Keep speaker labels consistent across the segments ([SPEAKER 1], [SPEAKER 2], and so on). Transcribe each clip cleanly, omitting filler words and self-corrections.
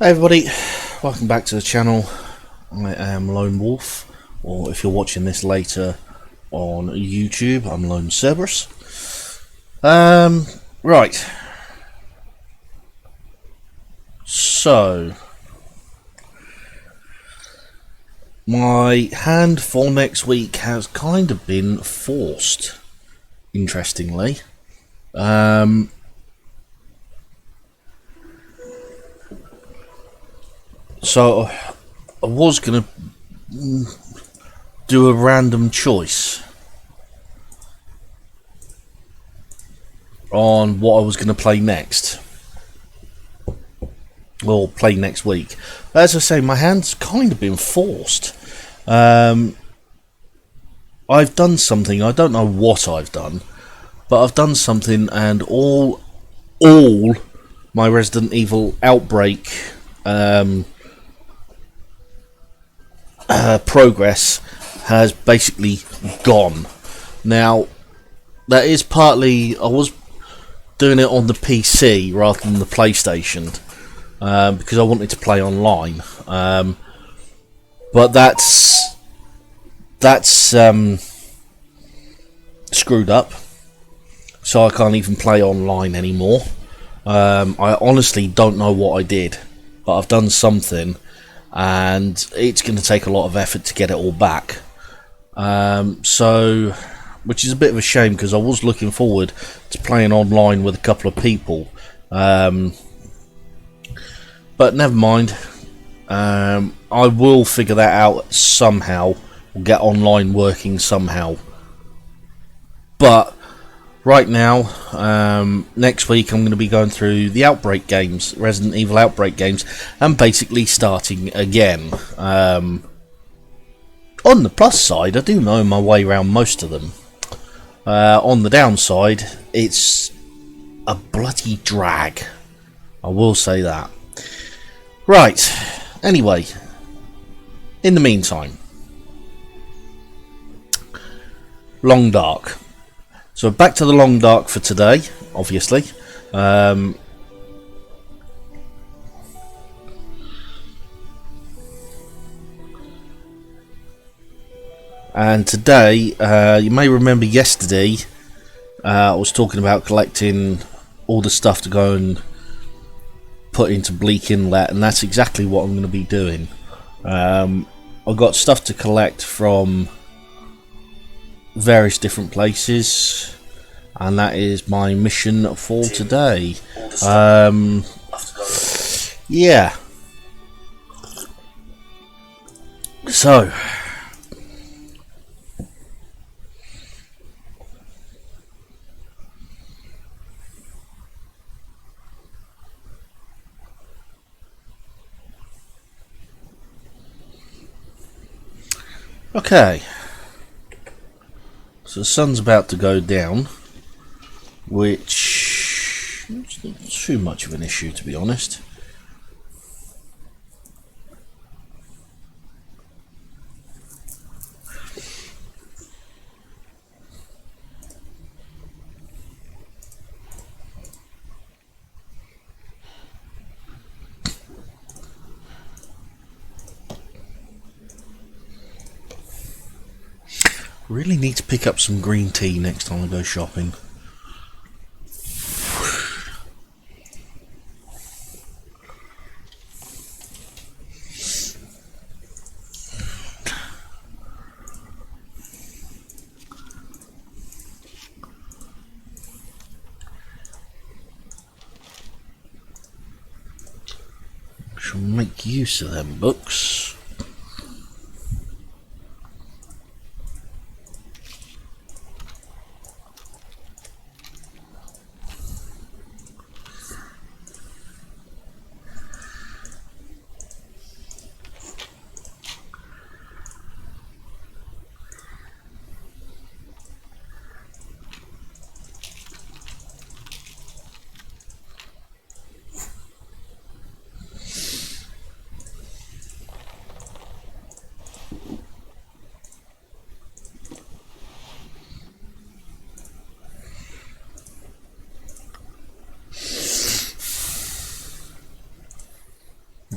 [SPEAKER 1] Hey everybody, welcome back to the channel. I am Lone Wolf, or if you're watching this later on YouTube, I'm Lone Cerberus. Right. So, my hand for next week has kind of been forced, interestingly. So I was going to do a random choice on what I was going to play next, or play next week. As I say, my hand's kind of been forced. I've done something, I don't know what I've done, but I've done something, and all my Resident Evil Outbreak progress has basically gone. Now, that is partly I was doing it on the PC rather than the PlayStation because I wanted to play online, but that's screwed up, so I can't even play online anymore. I honestly don't know what I did, but I've done something, and it's going to take a lot of effort to get it all back. So, which is a bit of a shame, because I was looking forward to playing online with a couple of people. But never mind. I will figure that out somehow. We'll get online working somehow. But right now, next week I'm going to be going through the Outbreak games, Resident Evil Outbreak games, and basically starting again. On the plus side, I do know my way around most of them. On the downside, it's a bloody drag. I will say that. Right, anyway, in the meantime, Long Dark. So back to the Long Dark for today, obviously. And today, you may remember yesterday, I was talking about collecting all the stuff to go and put into Bleak Inlet, and that's exactly what I'm going to be doing. I've got stuff to collect from various different places, and that is my mission for today. Yeah. So, okay. So the sun's about to go down, which is not too much of an issue, to be honest. Really need to pick up some green tea next time I go shopping. Shall make use of them books.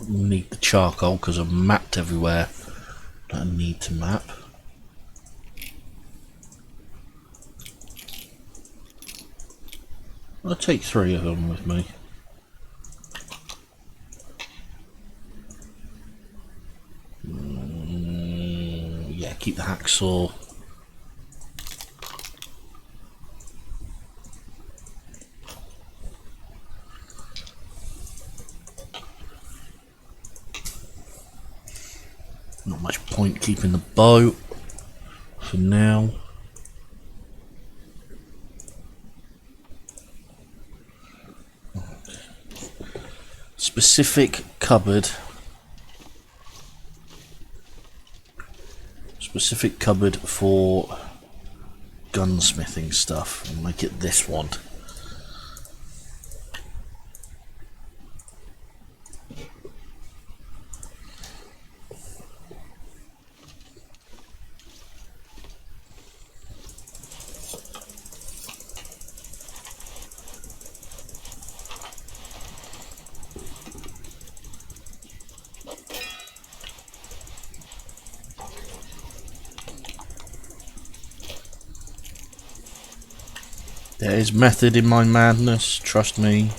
[SPEAKER 1] need the charcoal because I've mapped everywhere that I need to map. I'll take 3 of them with me. Yeah, keep the hacksaw. Not much point keeping the bow for now. Specific cupboard for gunsmithing stuff. I'll make it this one. There is method in my madness, trust me.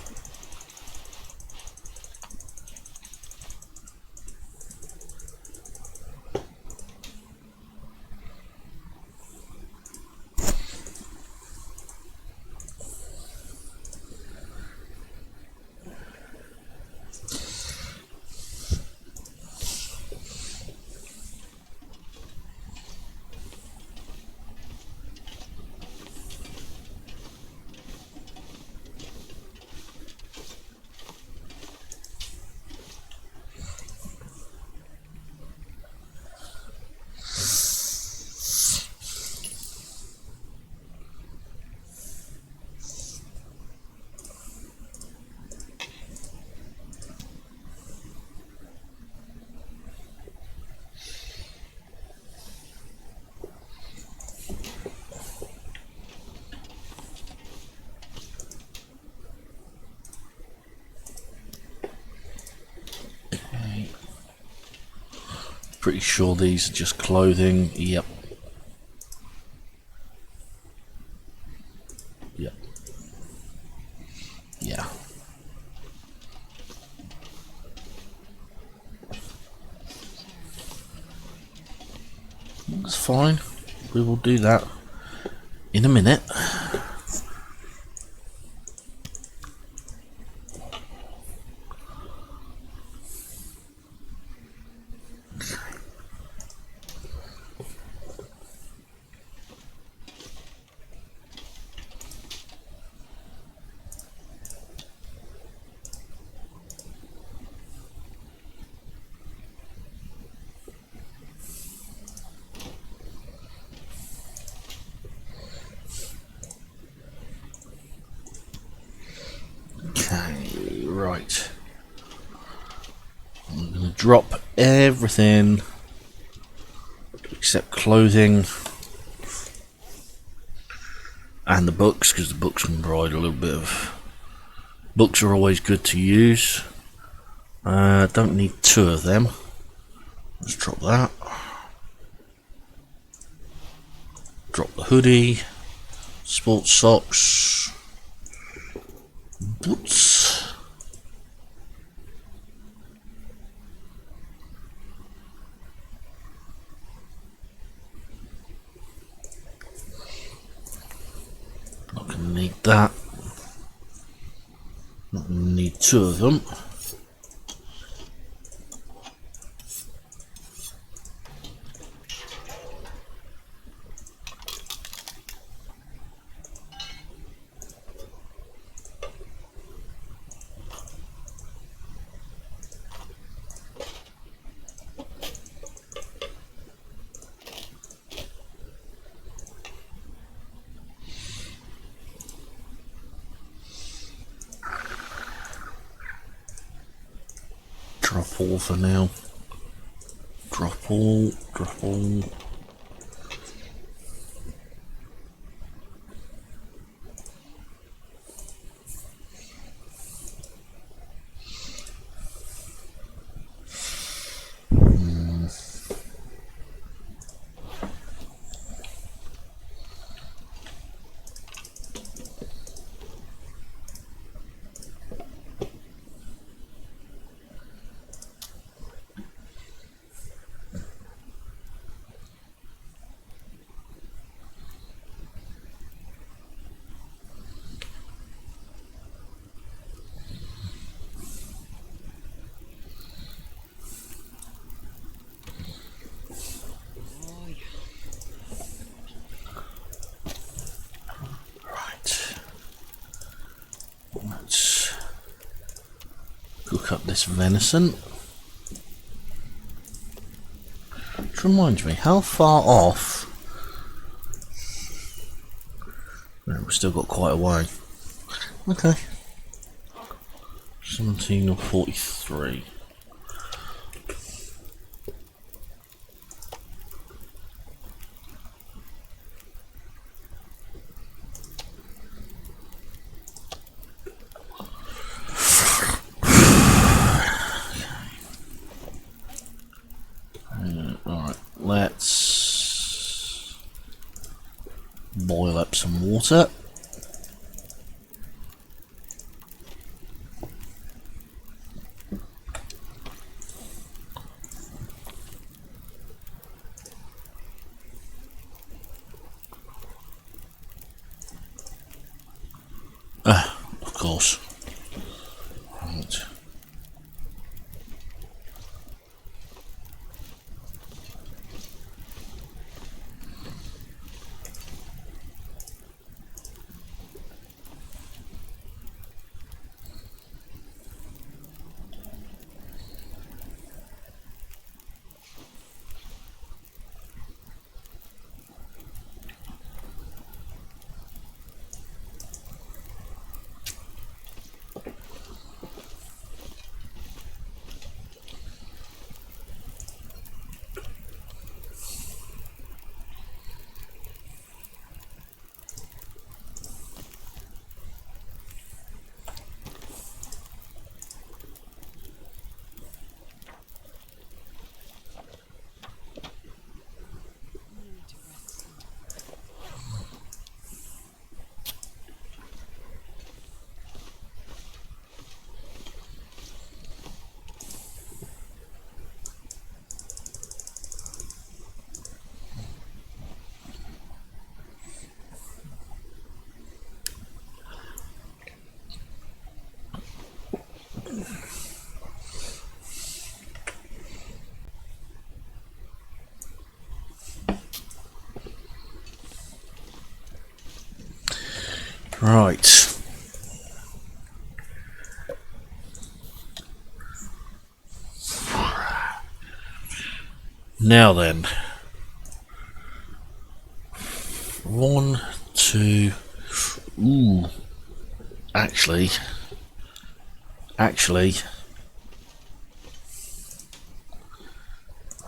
[SPEAKER 1] Pretty sure these are just clothing. Yep. Yep. Yeah. That's fine. We will do that in a minute. Okay, right. I'm going to drop everything except clothing and the books, because the books can provide a little bit of... Books are always good to use. Don't need 2 of them. Let's drop that. Drop the hoodie, sports socks, boots. Not gonna need that. Not gonna need 2 of them. Drop all for now. Drop all, drop all. cook up this venison. Which reminds me, how far off? No, we've still got quite a way. Okay. 17 or 43. Right, let's boil up some water. Of course. Right. Right. Now then. 1, 2. Ooh. Actually.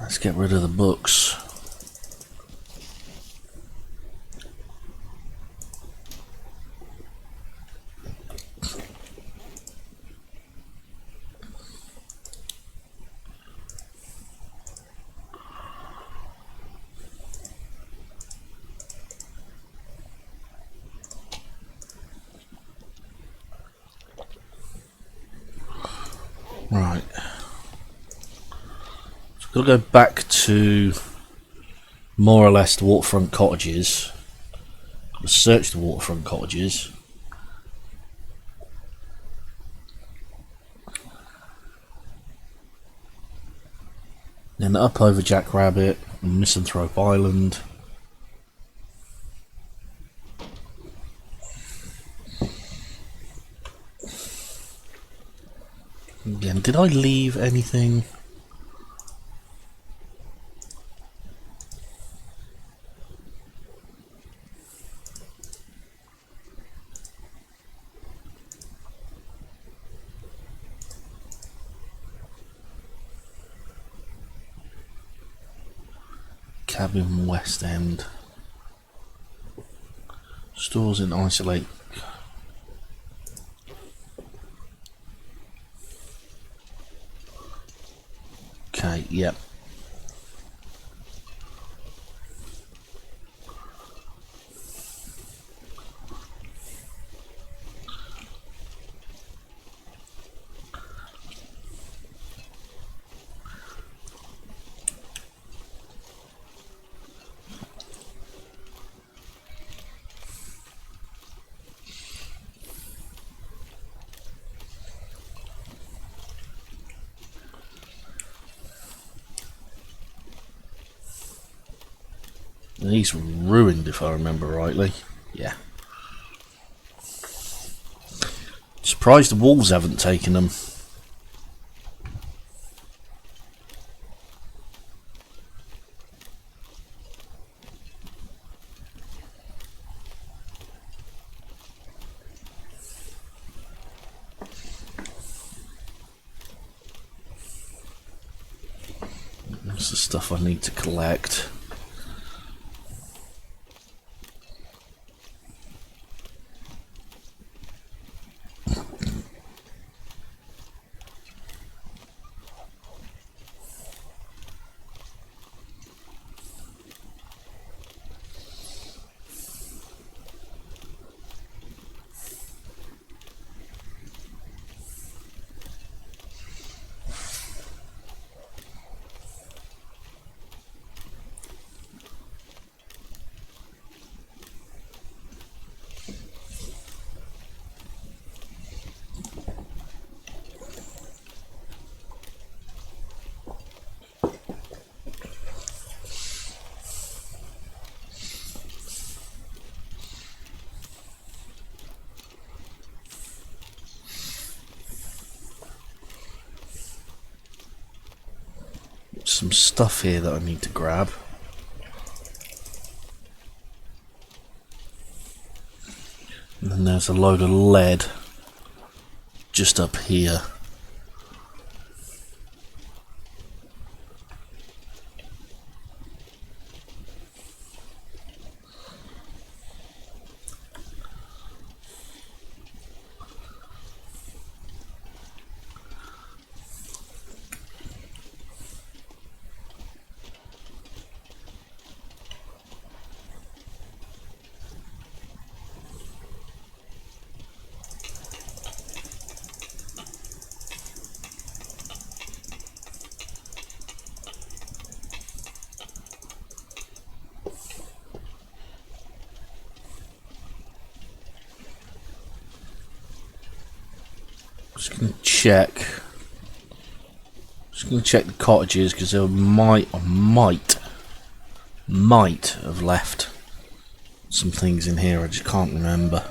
[SPEAKER 1] Let's get rid of the books. Right. So I've got to go back to more or less the waterfront cottages. Search the waterfront cottages. Then up over Jackrabbit and Misanthrope Island. Again, did I leave anything? Cabin West End. Stores in Isolate. Okay, yep. These were ruined, if I remember rightly. Yeah. Surprised the wolves haven't taken them. There's the stuff I need to collect. Some stuff here that I need to grab. And then there's a load of lead just up here. Just gonna check. Just gonna check the cottages because there might have left some things in here. I just can't remember.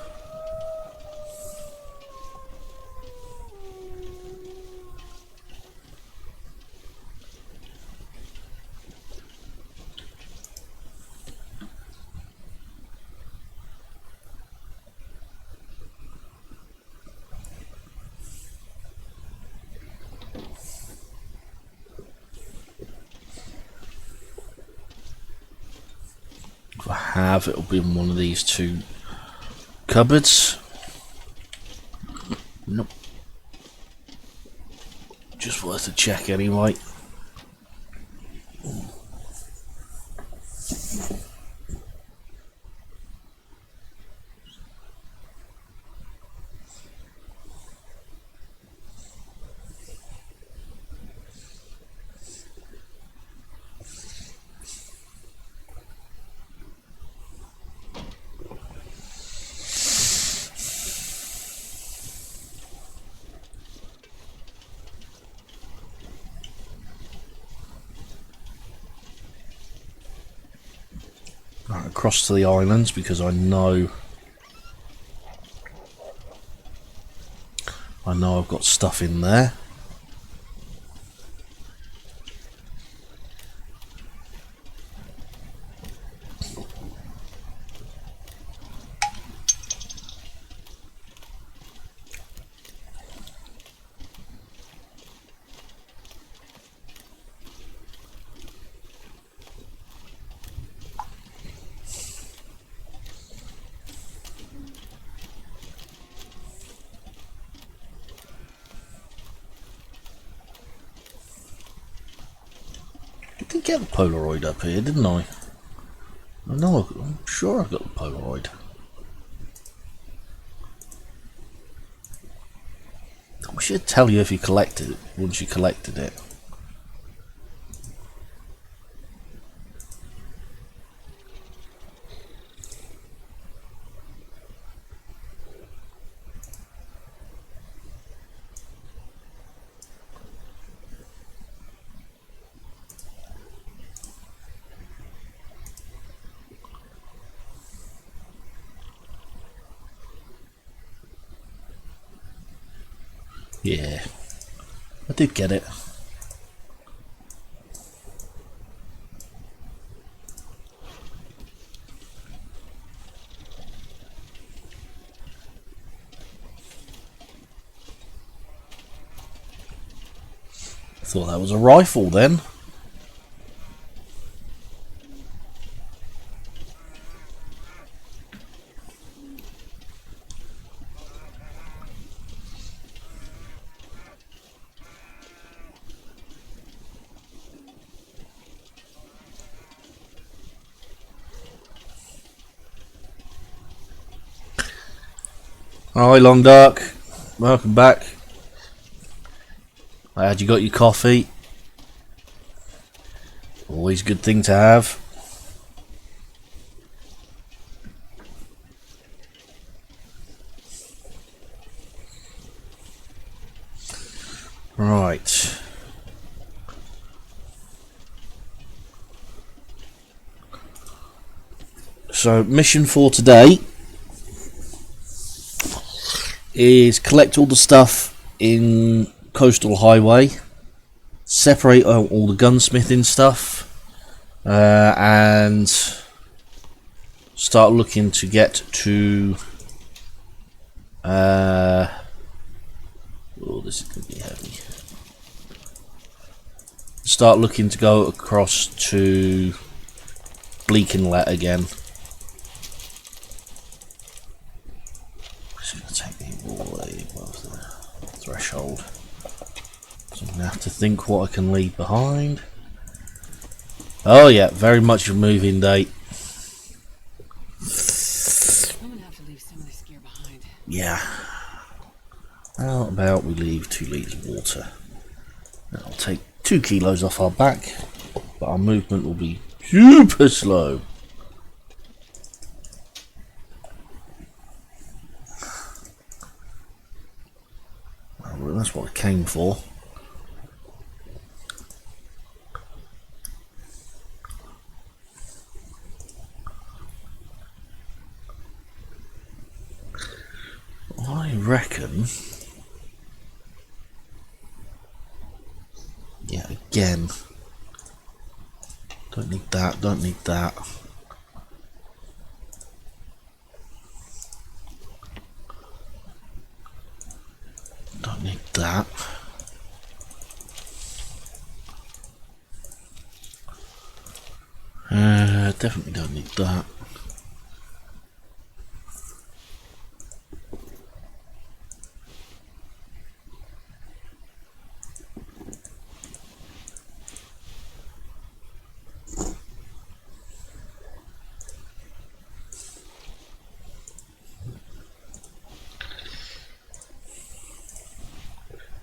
[SPEAKER 1] If I have, it'll be in one of these two cupboards. Nope. Just worth a check anyway. Right, across to the islands because I know I've got stuff in there. I did get the Polaroid up here, didn't I? I know, I'm sure I got the Polaroid. I should tell you if you collected it, once you collected it. Yeah, I did get it. Thought that was a rifle then. Hi, Long Dark. Welcome back. Had you got your coffee? Always a good thing to have. Right. So, mission for today is collect all the stuff in Coastal Highway, separate out all the gunsmithing stuff, and start looking to get to. Oh, this is going to be heavy. Start looking to go across to Bleak Inlet again. It's going to take me all the way above the threshold. So I'm going to have to think what I can leave behind. Oh yeah, very much a moving date.
[SPEAKER 2] I'm gonna have to leave some of this gear behind.
[SPEAKER 1] Yeah. How about we leave 2 litres of water? That'll take 2 kilos off our back, but our movement will be super slow. Well, that's what I came for. I reckon. Yeah, again. Don't need that, don't need that. Don't need that. Definitely don't need that.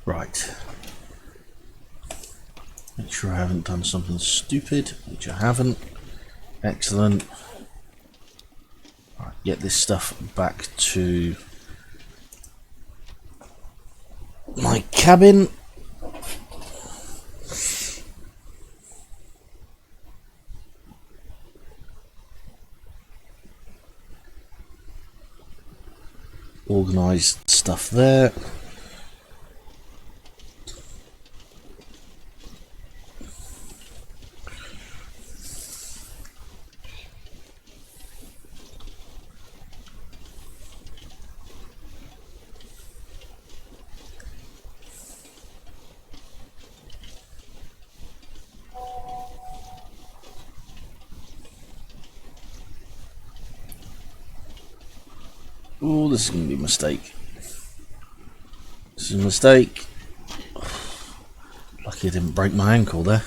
[SPEAKER 1] Right. Make sure I haven't done something stupid, which I haven't. Excellent. Right, get this stuff back to my cabin. Organise stuff there. Oh, this is going to be a mistake. This is a mistake. Lucky I didn't break my ankle there.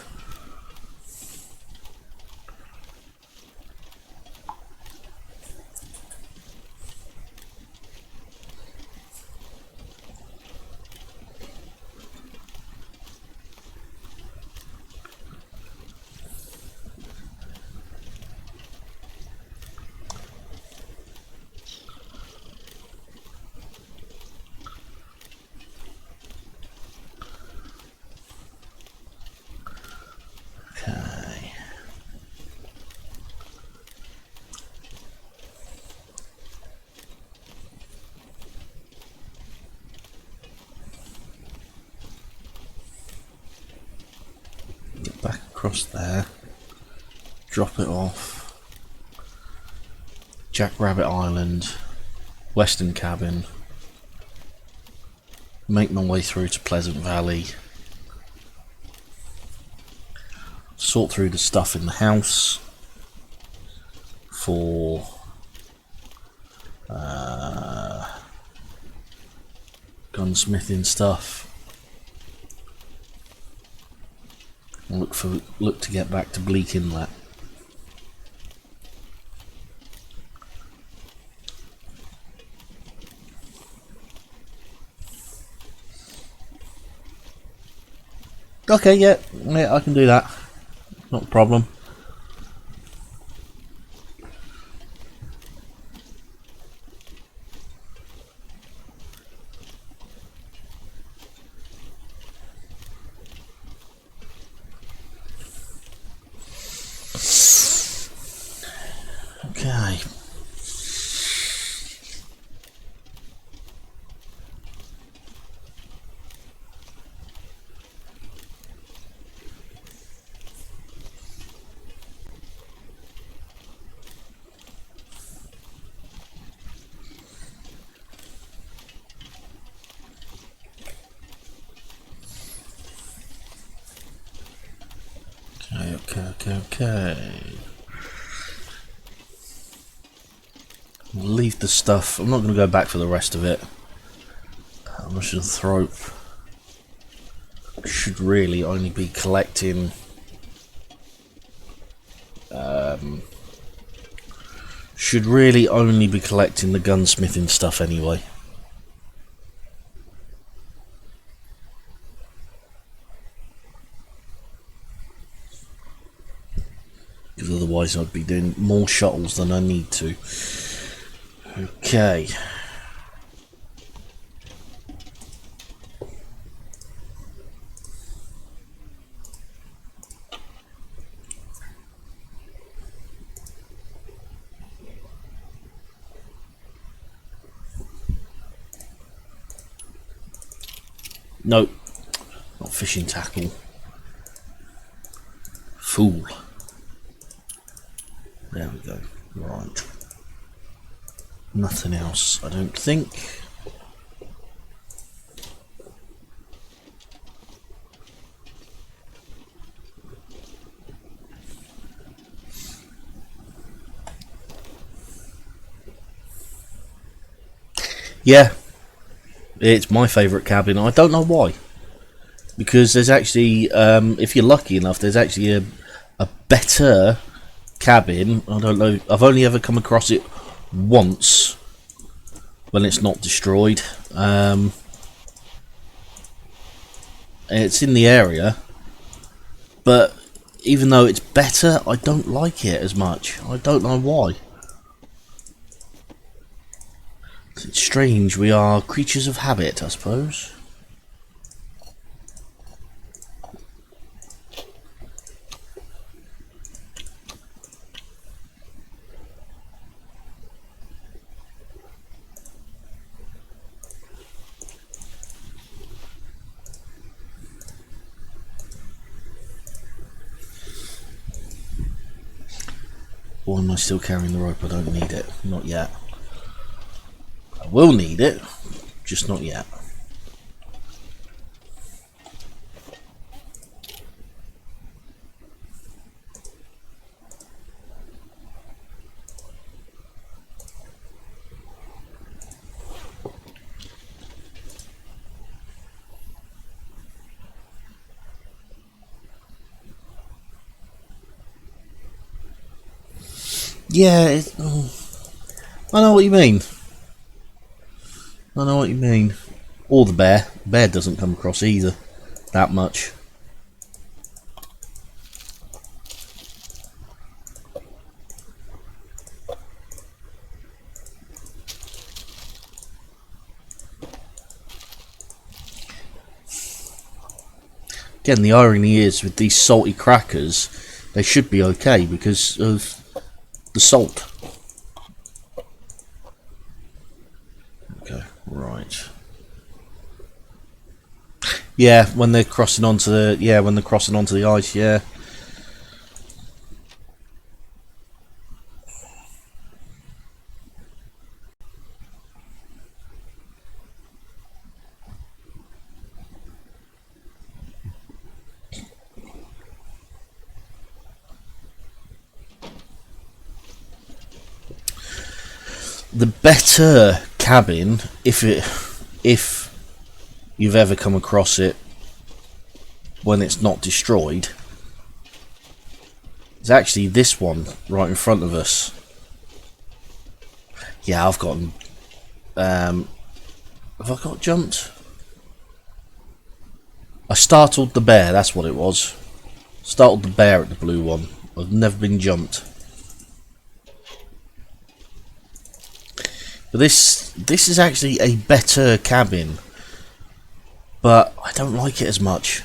[SPEAKER 1] Okay. Get back across there. Drop it off. Jackrabbit Island. Western Cabin. Make my way through to Pleasant Valley. Sort through the stuff in the house for gunsmithing stuff. And look to get back to Bleak Inlet. Okay, yeah, I can do that. Not a problem. Okay. Okay. Leave the stuff. I'm not going to go back for the rest of it. I'm just going to throw. Should really only be collecting. Should really only be collecting the gunsmithing stuff anyway. Because otherwise I'd be doing more shuttles than I need to. Okay. Nope. Not fishing tackle. Fool. There we go. Right. Nothing else, I don't think. Yeah. It's my favourite cabin. I don't know why. Because there's actually, if you're lucky enough, there's actually a better cabin. I don't know. I've only ever come across it once when it's not destroyed. It's in the area, but even though it's better, I don't like it as much. I don't know why. It's strange. We are creatures of habit, I suppose. Why am I still carrying the rope? I don't need it. Not yet. I will need it, just not yet. Yeah, I know what you mean. I know what you mean. Or the bear. Bear doesn't come across either that much. Again, the irony is with these salty crackers, they should be okay because of the salt. Okay, right. Yeah, when they're crossing onto the ice, yeah. The better cabin, if you've ever come across it when it's not destroyed, is actually this one right in front of us. Yeah, I've gotten. Have I got jumped? I startled the bear, that's what it was. Startled the bear at the blue one. I've never been jumped. But this is actually a better cabin. But I don't like it as much.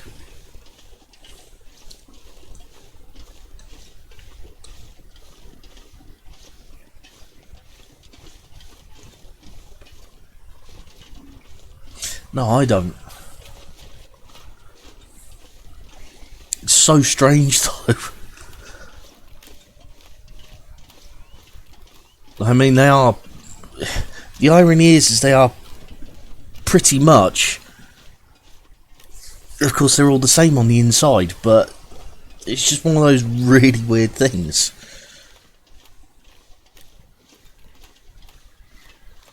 [SPEAKER 1] No, I don't. It's so strange though. I mean, they are... The irony is they are pretty much... Of course, they're all the same on the inside, but it's just one of those really weird things.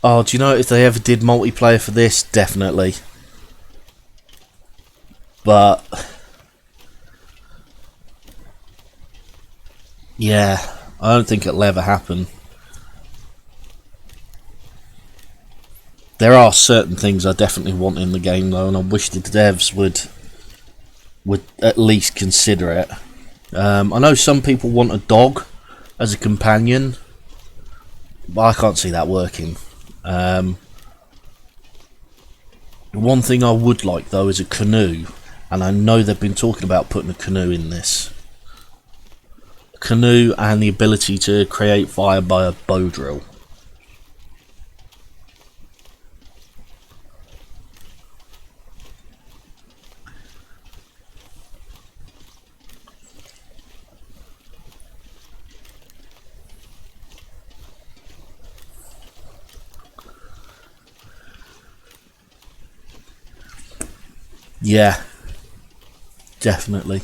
[SPEAKER 1] Oh, do you know if they ever did multiplayer for this? Definitely. But... yeah, I don't think it'll ever happen. There are certain things I definitely want in the game though, and I wish the devs would at least consider it. I know some people want a dog as a companion, but I can't see that working. One thing I would like though is a canoe, and I know they've been talking about putting a canoe in this. A canoe and the ability to create fire by a bow drill. Yeah, definitely.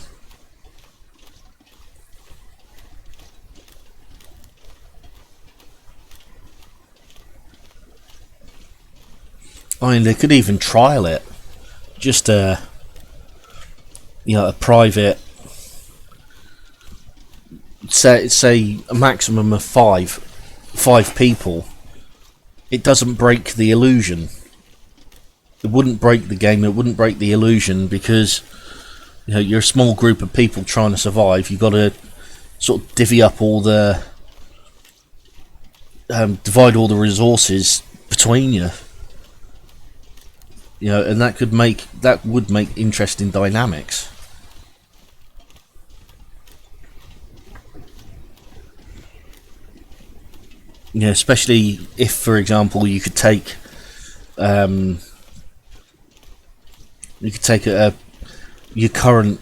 [SPEAKER 1] I mean, they could even trial it. Just a private, say a maximum of five people. It doesn't break the illusion. It wouldn't break the game. It wouldn't break the illusion because you're a small group of people trying to survive. You've got to sort of divvy up all the, divide all the resources between you. And that would make interesting dynamics. Especially if, for example, you could take your current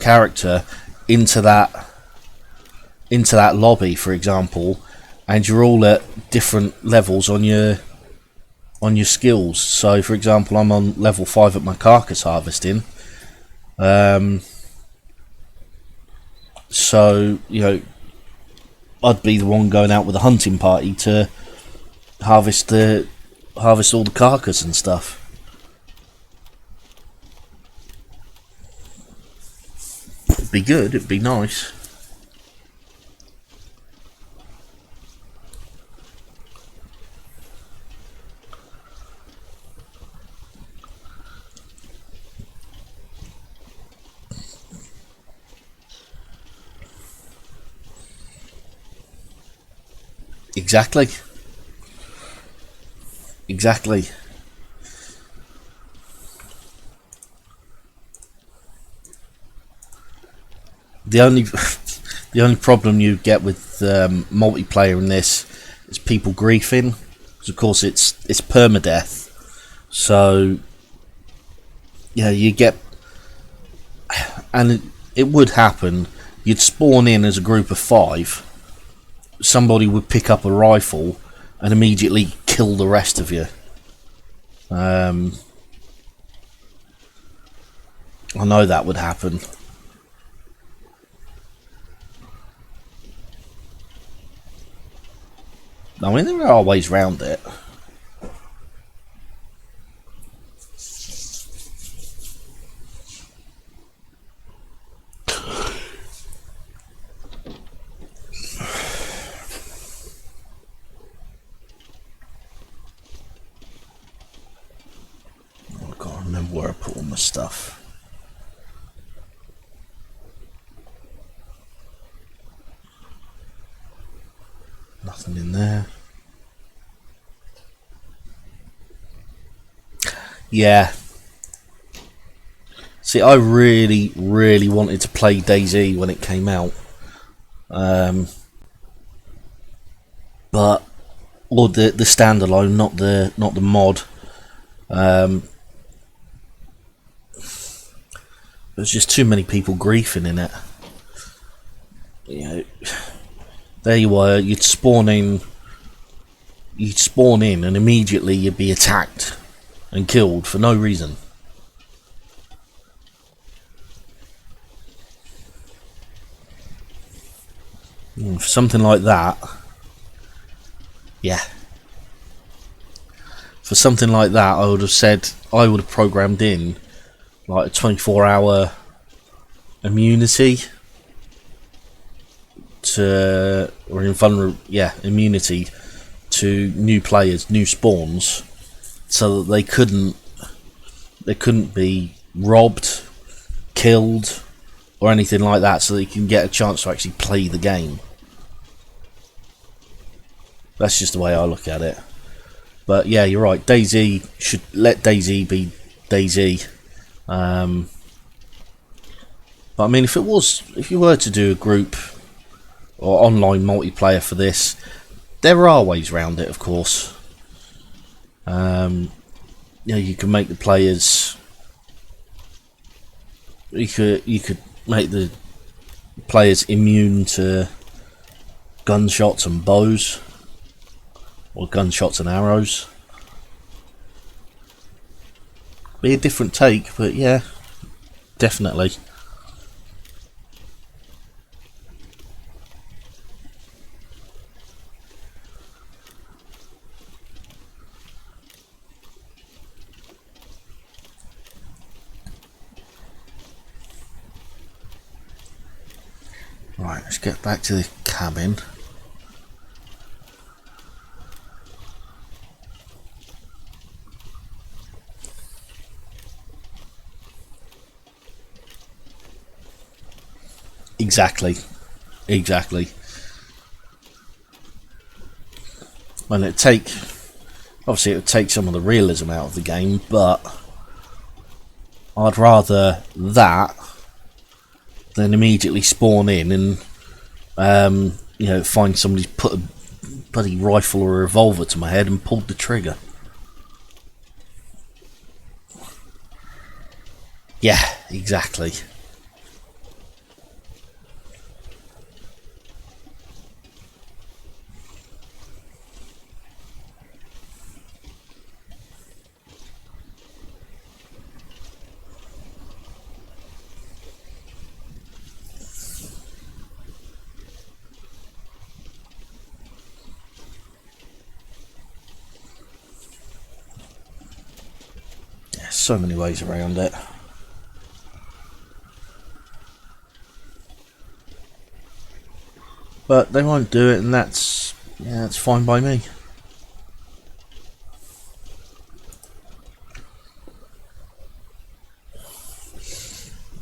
[SPEAKER 1] character into that lobby, for example, and you're all at different levels on your skills. So, for example, I'm on level 5 at my carcass harvesting. So I'd be the one going out with a hunting party to harvest all the carcass and stuff. It'd be good. It'd be nice. Exactly. The only the only problem you get with multiplayer in this is people griefing, because of course it's permadeath. So you get, and it would happen. You'd spawn in as a group of 5. Somebody would pick up a rifle and immediately kill the rest of you. I know that would happen. I mean, there are ways around it. where I put all my stuff. Nothing in there. Yeah. See, I really, really wanted to play DayZ when it came out. But or the standalone, not the mod. There's just too many people griefing in it. You know, there you were. You'd spawn in, and immediately you'd be attacked and killed for no reason. For something like that, yeah. For something like that, I would have programmed in like a 24-hour immunity immunity to new players, new spawns, so that they couldn't be robbed, killed, or anything like that, so that you can get a chance to actually play the game. That's just the way I look at it. But yeah, you're right. DayZ should let DayZ be DayZ. But I mean, if you were to do a group or online multiplayer for this, there are ways around it, of course. You can make the players. You could make the players immune to gunshots and bows, or gunshots and arrows. Be a different take, but yeah, definitely. Right, let's get back to the cabin. Exactly. And it would take some of the realism out of the game, but I'd rather that than immediately spawn in and find somebody's put a bloody rifle or a revolver to my head and pulled the trigger. Yeah, exactly. So many ways around it. But they won't do it, and that's fine by me.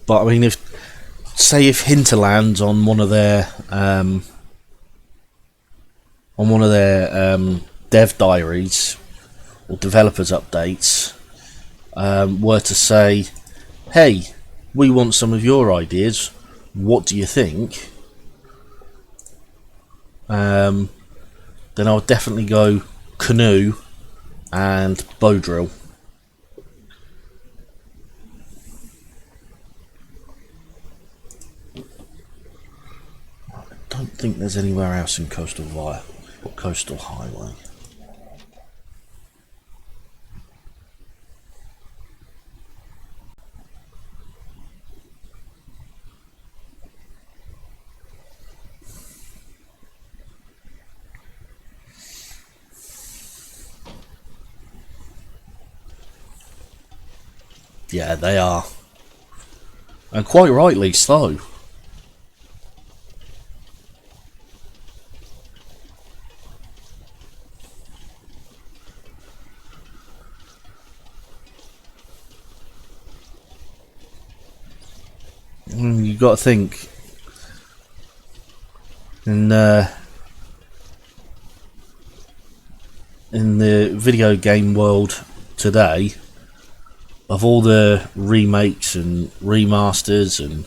[SPEAKER 1] But I mean, if Hinterland's on one of their dev diaries or developers updates, were to say, hey, we want some of your ideas, what do you think? Then I would definitely go canoe and bow drill. I don't think there's anywhere else in Coastal Highway. Yeah, they are. And quite rightly so. you got to think in the video game world today, of all the remakes and remasters and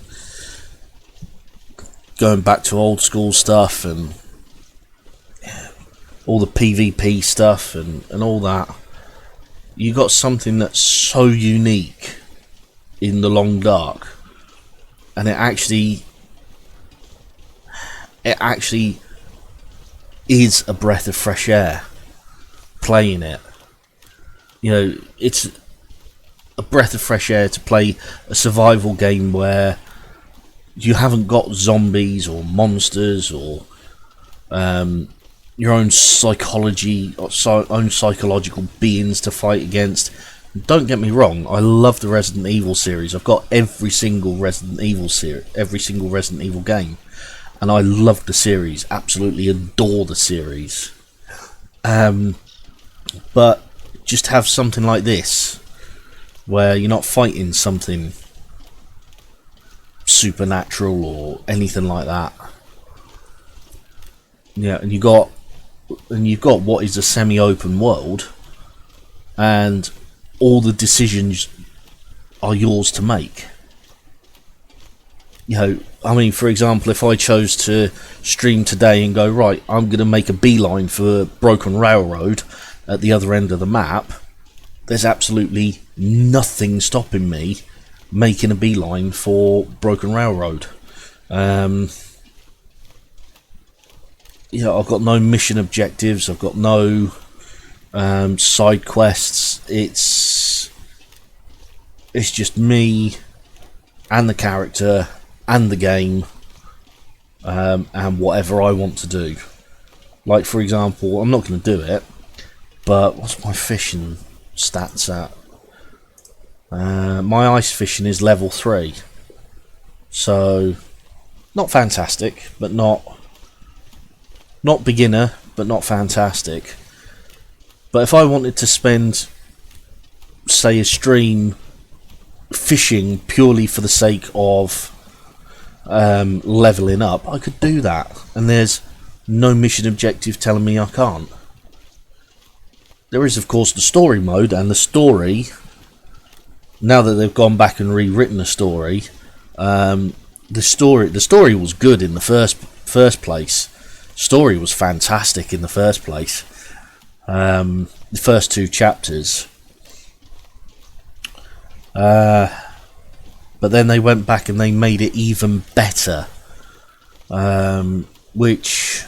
[SPEAKER 1] going back to old school stuff and all the PvP stuff and all that, you got something that's so unique in The Long Dark, and it actually is a breath of fresh air playing it. You know, it's a breath of fresh air to play a survival game where you haven't got zombies or monsters or your own psychology or own psychological beings to fight against. Don't get me wrong, I love the Resident Evil series. I've got every single Resident Evil game, and I love the series, absolutely adore the series. But just have something like this, where you're not fighting something supernatural or anything like that. Yeah, and you've got what is a semi-open world, and all the decisions are yours to make. You know, I mean, for example, if I chose to stream today and go, right, I'm going to make a beeline for Broken Railroad at the other end of the map, there's absolutely nothing stopping me making a beeline for Broken Railroad. You know, I've got no mission objectives, I've got no side quests. It's just me and the character and the game, and whatever I want to do. Like, for example, I'm not going to do it, but what's my fishing stats at? My ice fishing is level 3, so not fantastic, but not beginner, but not fantastic. But if I wanted to spend, say, a stream fishing purely for the sake of leveling up, I could do that, and there's no mission objective telling me I can't. There is, of course, the story mode, and the story, now that they've gone back and rewritten the story, the story was good in the first place. Story was fantastic in the first place. The first 2 chapters. But then they went back and they made it even better, which,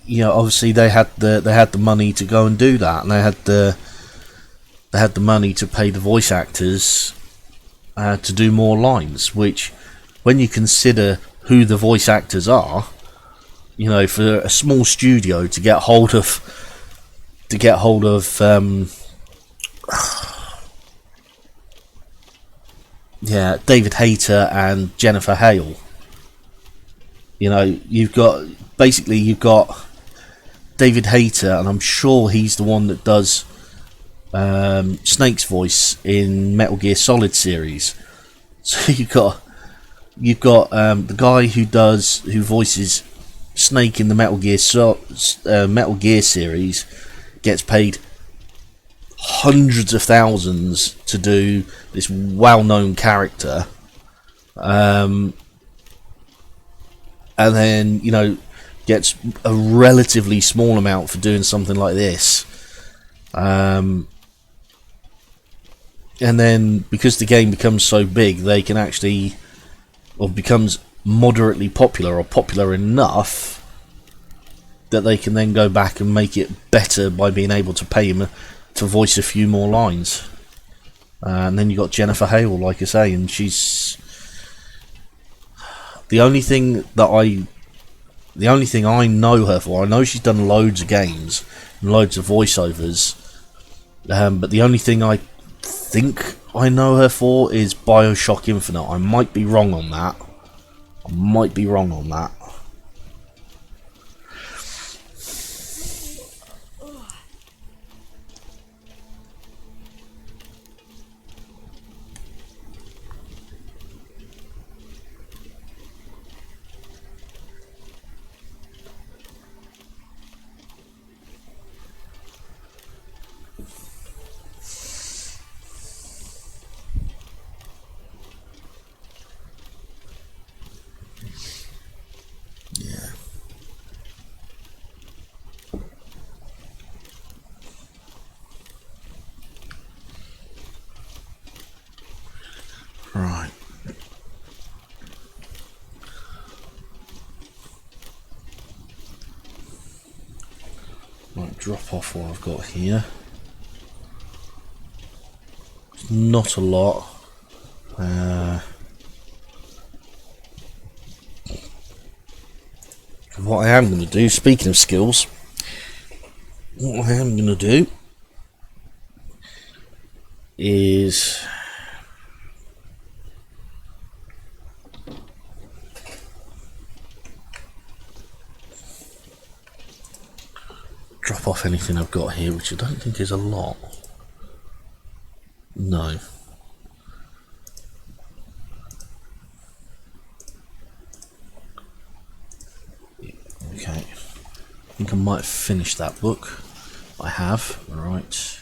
[SPEAKER 1] you know, obviously they had the money to go and do that, and they had the money to pay the voice actors to do more lines. Which, when you consider who the voice actors are, you know, for a small studio to get hold of yeah, David Hayter and Jennifer Hale. You know, you've got David Hayter, and I'm sure he's the one that does Snake's voice in Metal Gear Solid series. So you've got the guy who voices Snake in the Metal Gear series gets paid hundreds of thousands to do this well-known character, and then, you know, gets a relatively small amount for doing something like this, and then because the game becomes so big, they can actually, or becomes moderately popular or popular enough that they can then go back and make it better by being able to pay him to voice a few more lines. And then you got Jennifer Hale, like I say, and she's the only thing I know her for. I know she's done loads of games and loads of voiceovers, but the only thing I think I know her for is BioShock Infinite. I might be wrong on that. Might drop off what I've got here. It's not a lot. What I am going to do, speaking of skills, what I am going to do is drop off anything I've got here, which I don't think is a lot. No. Okay. I think I might have finished that book. I have. Alright.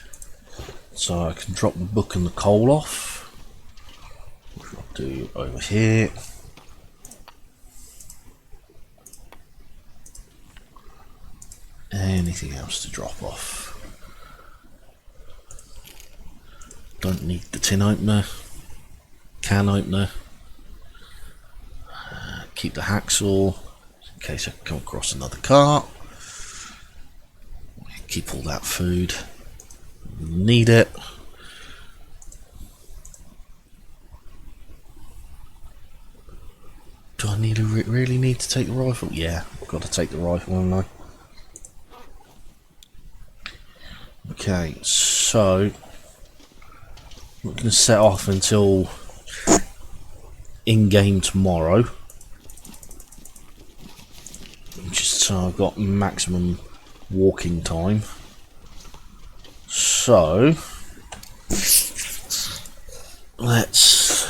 [SPEAKER 1] So I can drop the book and the coal off. Which I'll do over here. Anything else to drop off? Don't need the tin opener. Can opener. Keep the hacksaw in case I come across another cart. Keep all that food. Need it. Do I need really need to take the rifle? Yeah, I've got to take the rifle, haven't I? Okay, so I'm not going to set off until in-game tomorrow. Just so I've got maximum walking time. So let's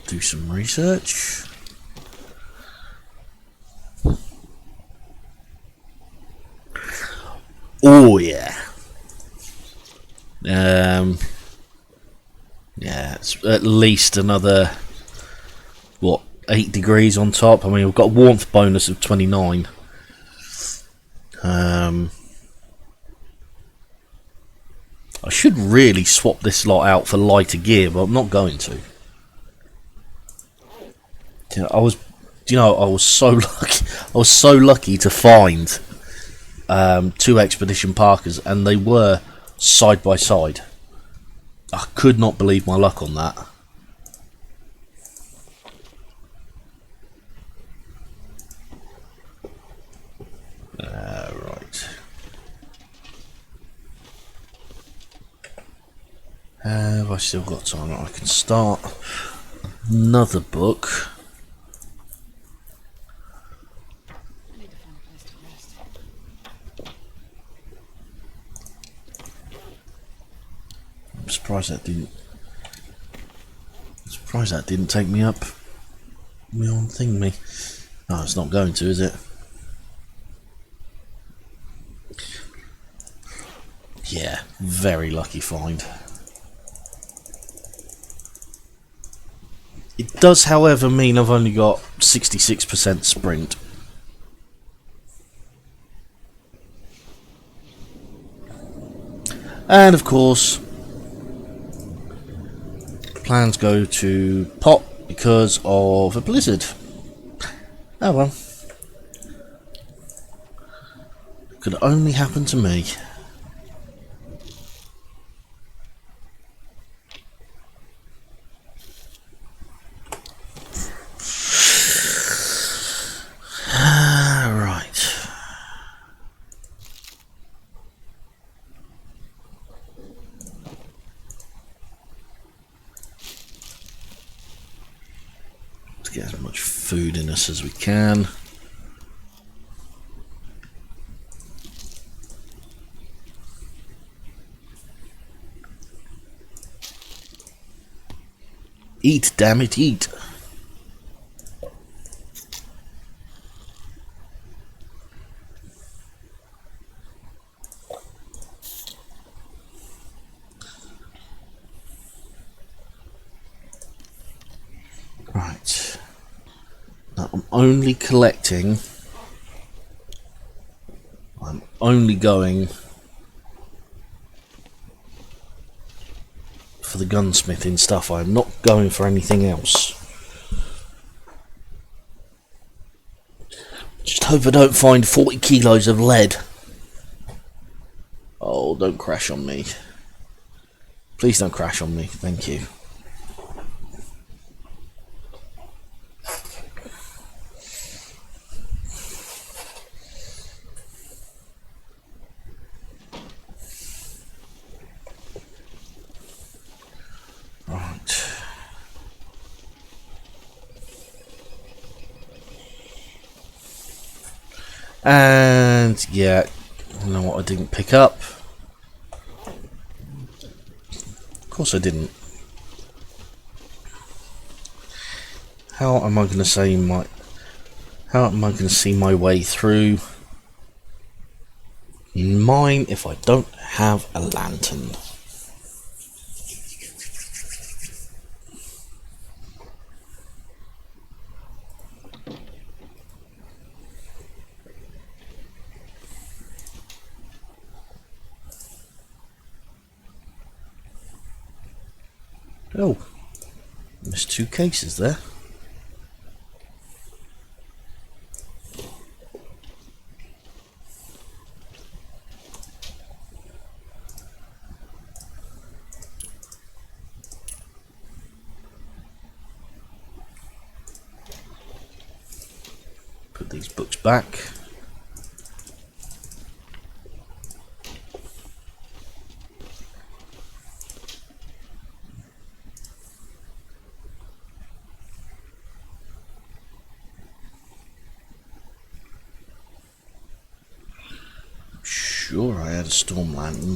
[SPEAKER 1] do some research. Oh yeah. Yeah, it's at least another, what, 8 degrees on top. I mean, we've got a warmth bonus of 29. I should really swap this lot out for lighter gear, but I'm not going to. Yeah, I was so lucky. I was so lucky to find 2 expedition Parkers, and they were side by side. I could not believe my luck on that. Right. Have I still got time? I can start another book.
[SPEAKER 2] I need to find a place to rest.
[SPEAKER 1] I'm surprised that didn't take me up my own thing. No, it's not going to, is it? Yeah, very lucky find. It does, however, mean I've only got 66% sprint. And of course, plans go to pot because of a blizzard. Oh well. Could only happen to me. Right. Let's get as much food in us as we can. Eat, damn it, eat. Right. Now I'm only collecting. I'm only going for the gunsmithing stuff. I'm not going for anything else. hope I don't find 40 kilos of lead. Oh, don't crash on me. Please don't crash on me, thank you. Right. And yeah, I know what I didn't pick up. Of course I didn't. How am I going to see my way through mine if I don't have a lantern? Oh, missed 2 cases there. Put these books back. Sure, I had a storm lantern.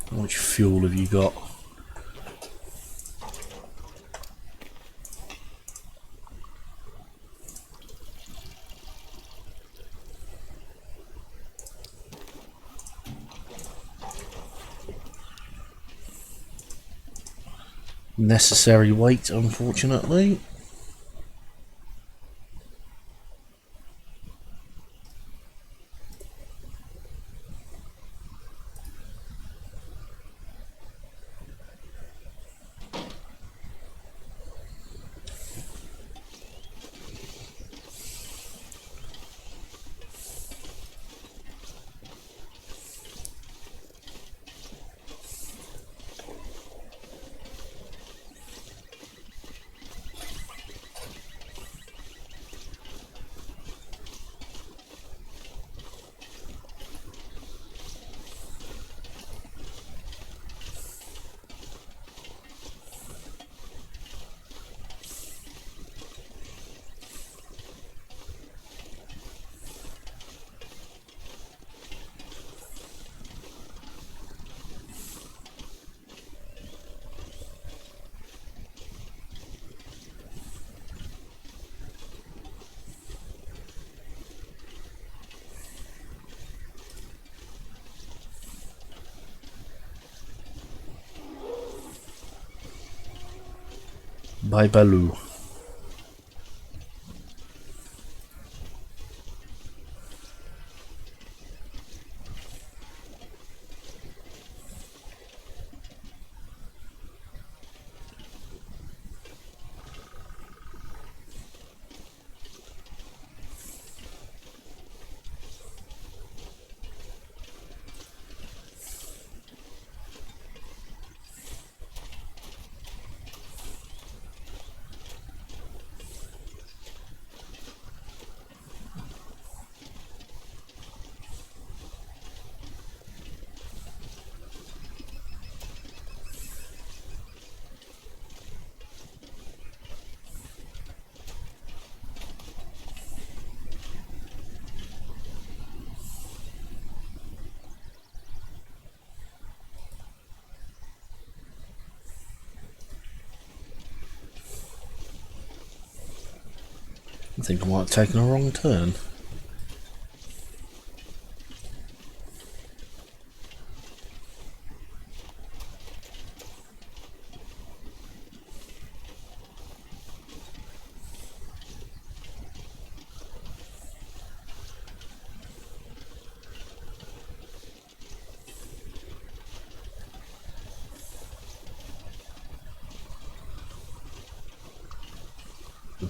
[SPEAKER 1] How much fuel have you got? Necessary weight, unfortunately. Bye, Baloo. I think I might have taken a wrong turn.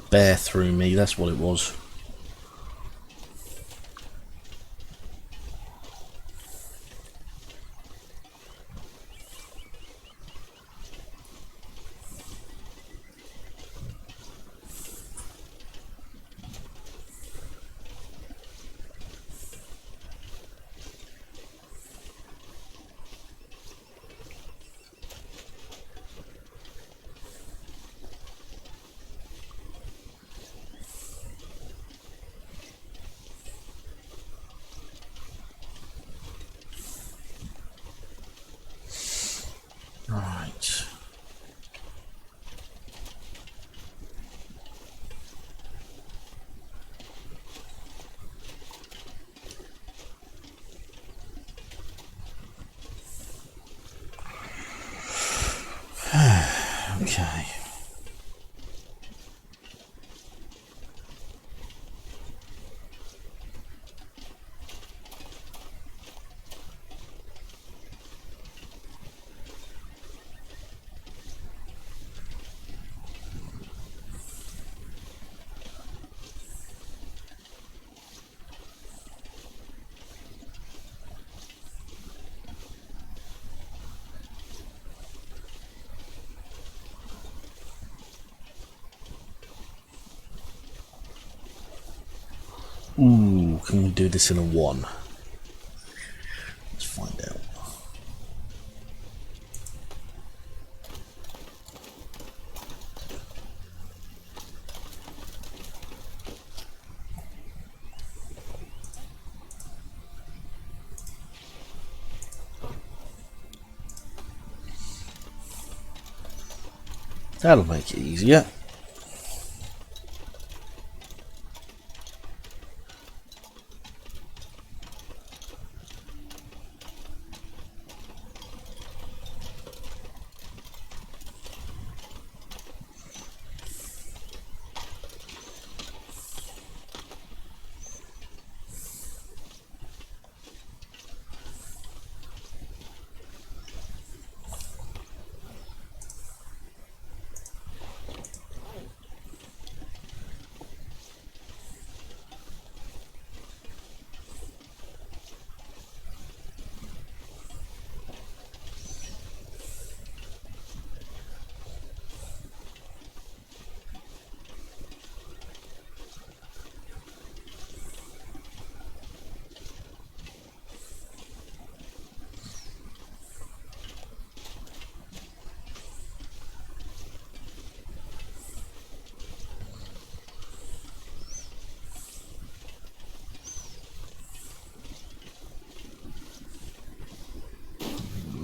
[SPEAKER 1] bear through me, that's what it was. Right. Okay. Ooh, can we do this in a 1? Let's find out. That'll make it easier.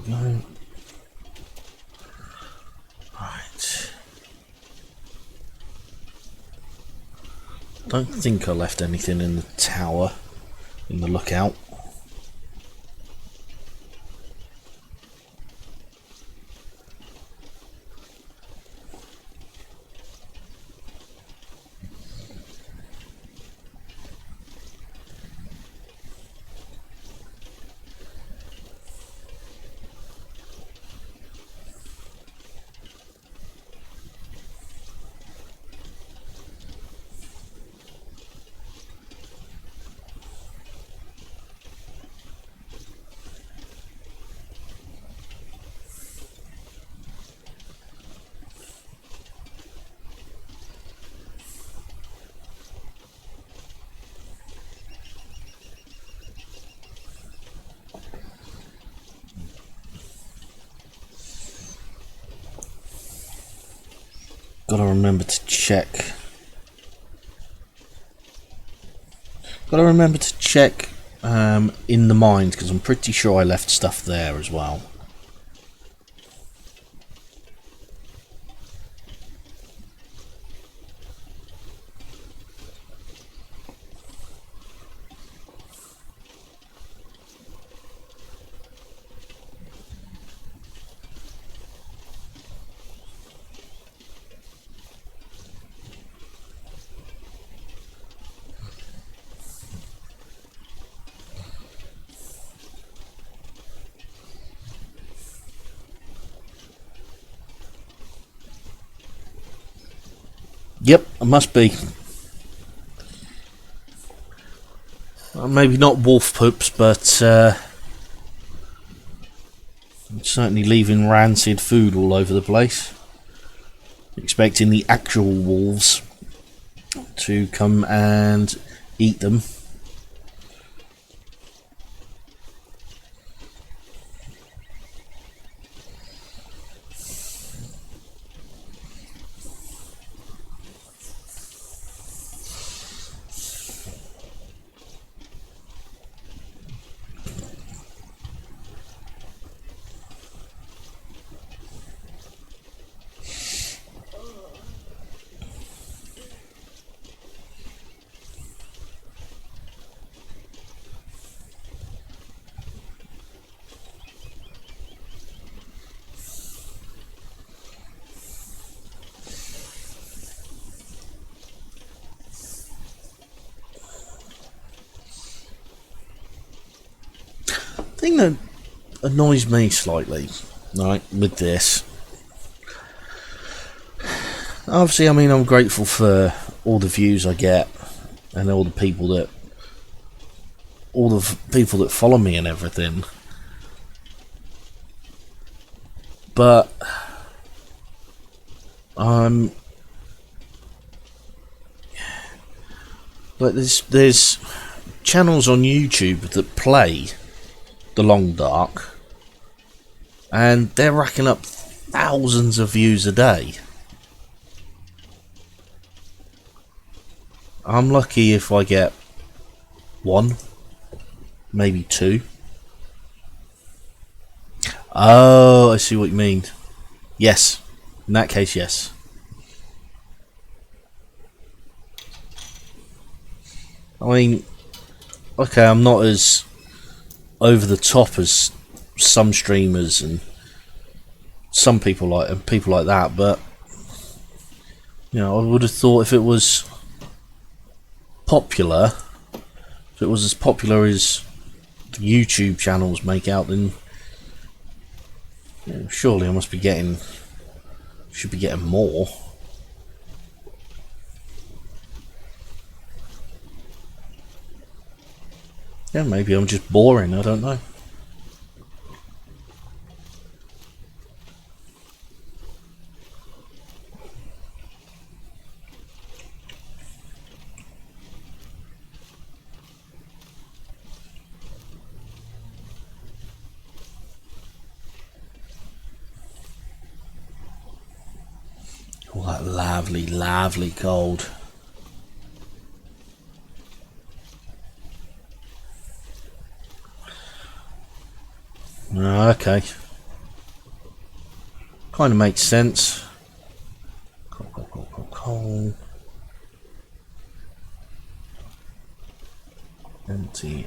[SPEAKER 1] Right. Don't think I left anything in the tower, in the lookout. Gotta remember to check. In the mines, because I'm pretty sure I left stuff there as well. Yep, it must be. Maybe not wolf poops, but certainly leaving rancid food all over the place. Expecting the actual wolves to come and eat them. The thing that annoys me slightly, right, with this, obviously, I mean, I'm grateful for all the views I get and all the people that follow me and everything, but but there's channels on YouTube that play The Long Dark, and they're racking up thousands of views a day. I'm lucky if I get one, maybe two. Oh, I see what you mean. Yes, in that case, yes. I mean, okay, I'm not as over the top as some streamers and some people like that, but you know, I would have thought if it was popular, if it was as popular as the YouTube channels make out, then you know, surely I should be getting more. Yeah, maybe I'm just boring, I don't know. All that lovely, lovely cold. Okay. Kind of makes sense. Coal. Empty.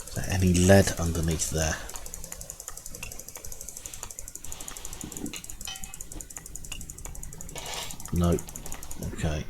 [SPEAKER 1] Is there any lead underneath there? Nope. Okay.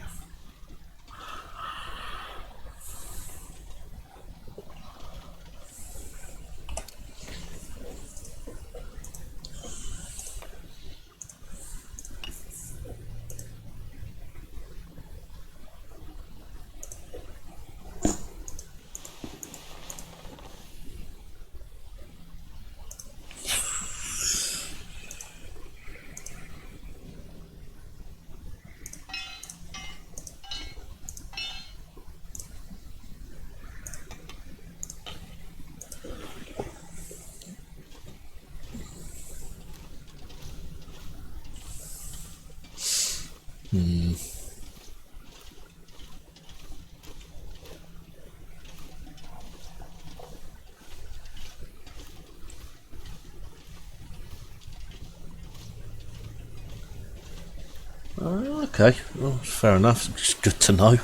[SPEAKER 1] Okay, well, fair enough. It's good to know.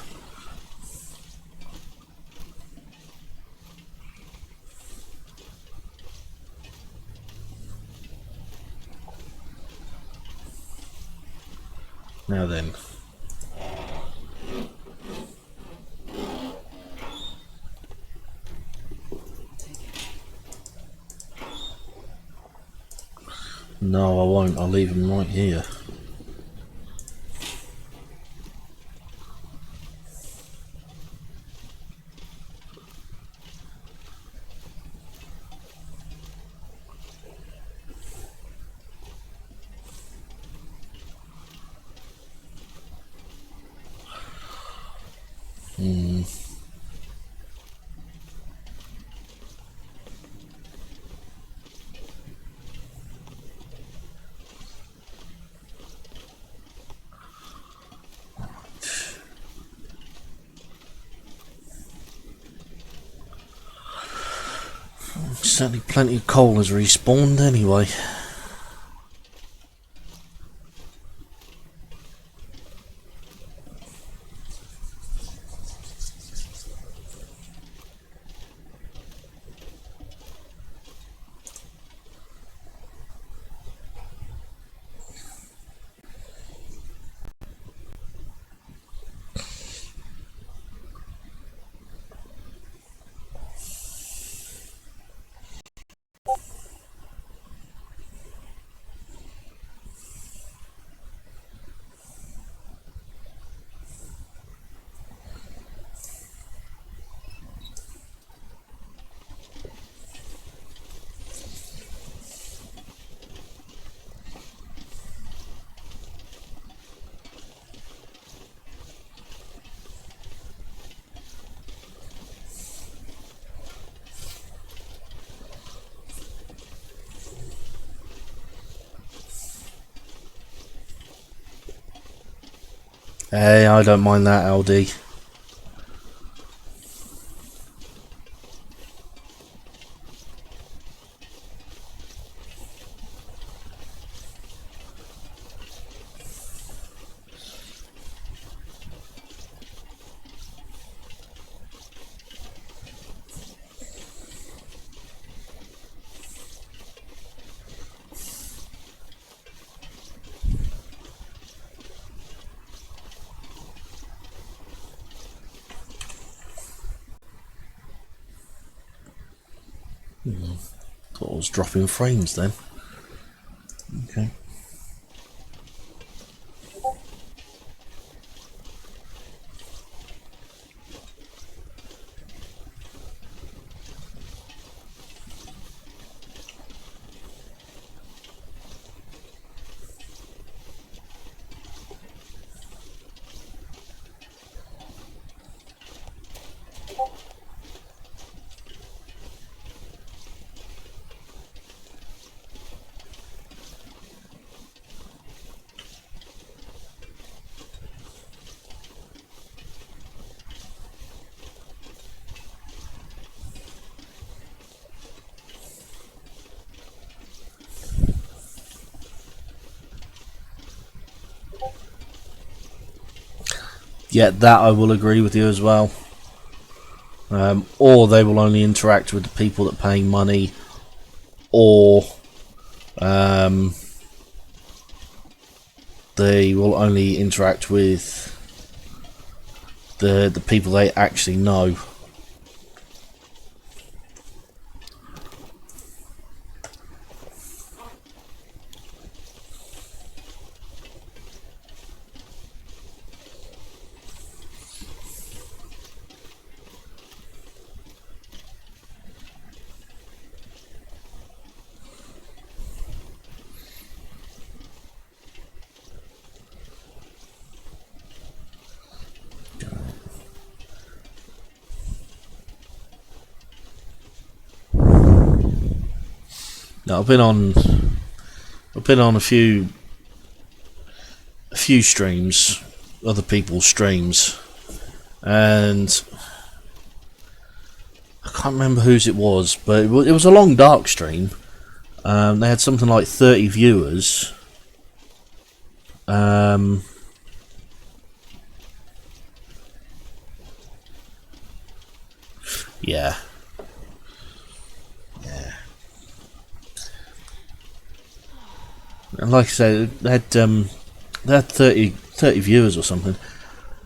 [SPEAKER 1] Now then. No, I won't. I'll leave him right here. Certainly plenty of coal has respawned anyway. Hey, I don't mind that, LD. Thought I was dropping frames then. Okay. Yeah, that I will agree with you as well. Or they will only interact with the people that pay money, or they will only interact with the people they actually know. Now I've been on a few streams, other people's streams, and I can't remember whose it was, but it was a long dark stream. They had something like 30 viewers. Yeah. And like I said, they had 30 viewers or something,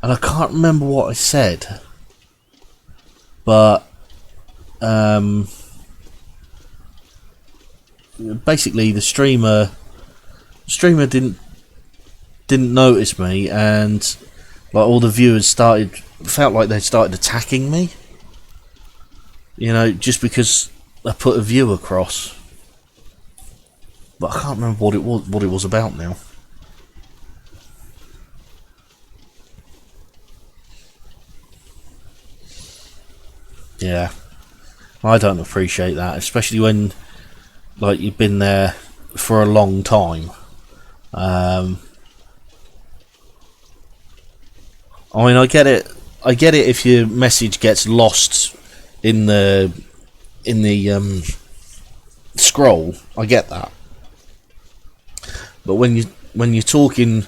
[SPEAKER 1] and I can't remember what I said, but basically the streamer streamer didn't notice me, and like all the viewers felt like they started attacking me. You know, just because I put a view across. But I can't remember what it was about now. Yeah, I don't appreciate that, especially when like you've been there for a long time. I mean, I get it. I get it if your message gets lost in the scroll. I get that. But when you're talking,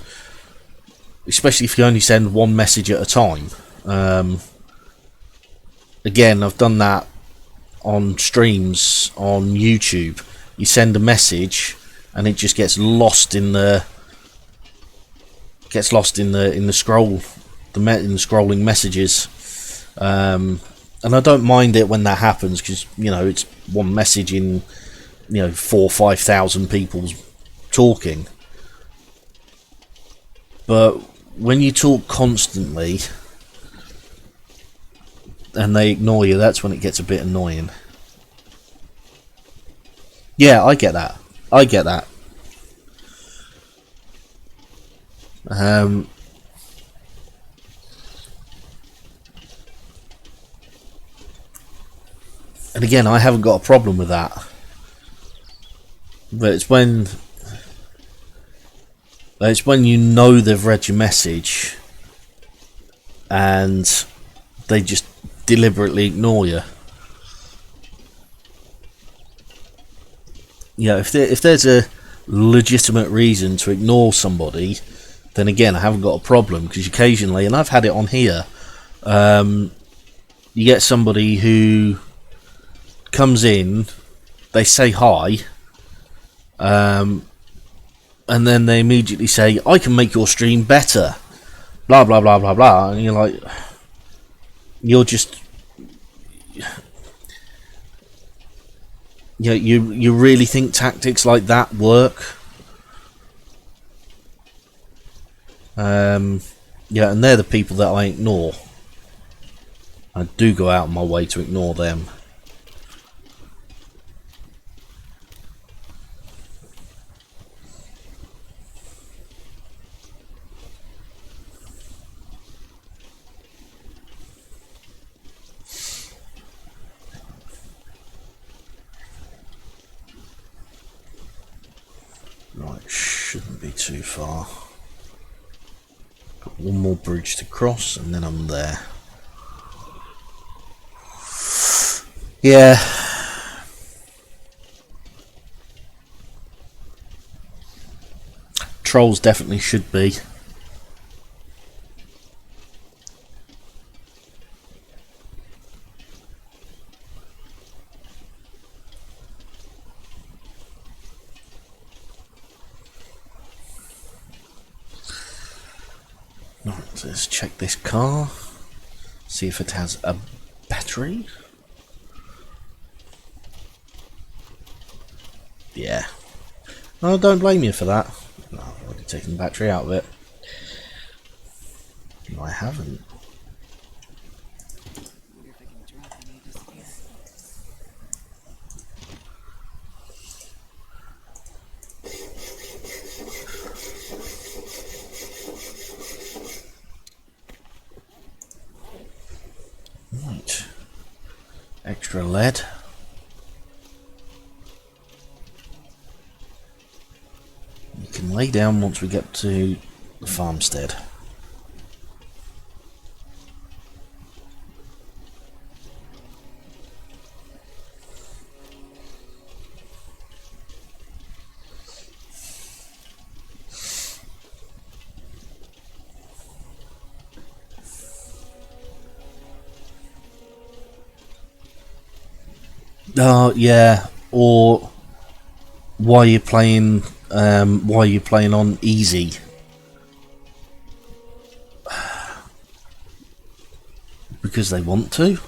[SPEAKER 1] especially if you only send one message at a time. Again, I've done that on streams on YouTube. You send a message, and it just gets lost in the scroll, in the scrolling messages. And I don't mind it when that happens, because you know it's one message in 4,000 or 5,000 people talking. But when you talk constantly and they ignore you, that's when it gets a bit annoying. Yeah, I get that. And again, I haven't got a problem with that. But it's when you know they've read your message and they just deliberately ignore you. You know, if there's a legitimate reason to ignore somebody, then again, I haven't got a problem, because occasionally, and I've had it on here, you get somebody who comes in, they say hi, and then they immediately say, I can make your stream better, blah blah blah blah blah, and you're like, you really think tactics like that work? Yeah, and they're the people that I ignore. I do go out of my way to ignore them. Right, shouldn't be too far. Got one more bridge to cross and then I'm there. Yeah. Trolls definitely should be. Right, let's check this car. See if it has a battery. Yeah. No, don't blame you for that. No, I've already taken the battery out of it. No, I haven't. Right. Extra lead. You can lay down once we get to the farmstead. Yeah, or why are you playing on easy? Because they want to.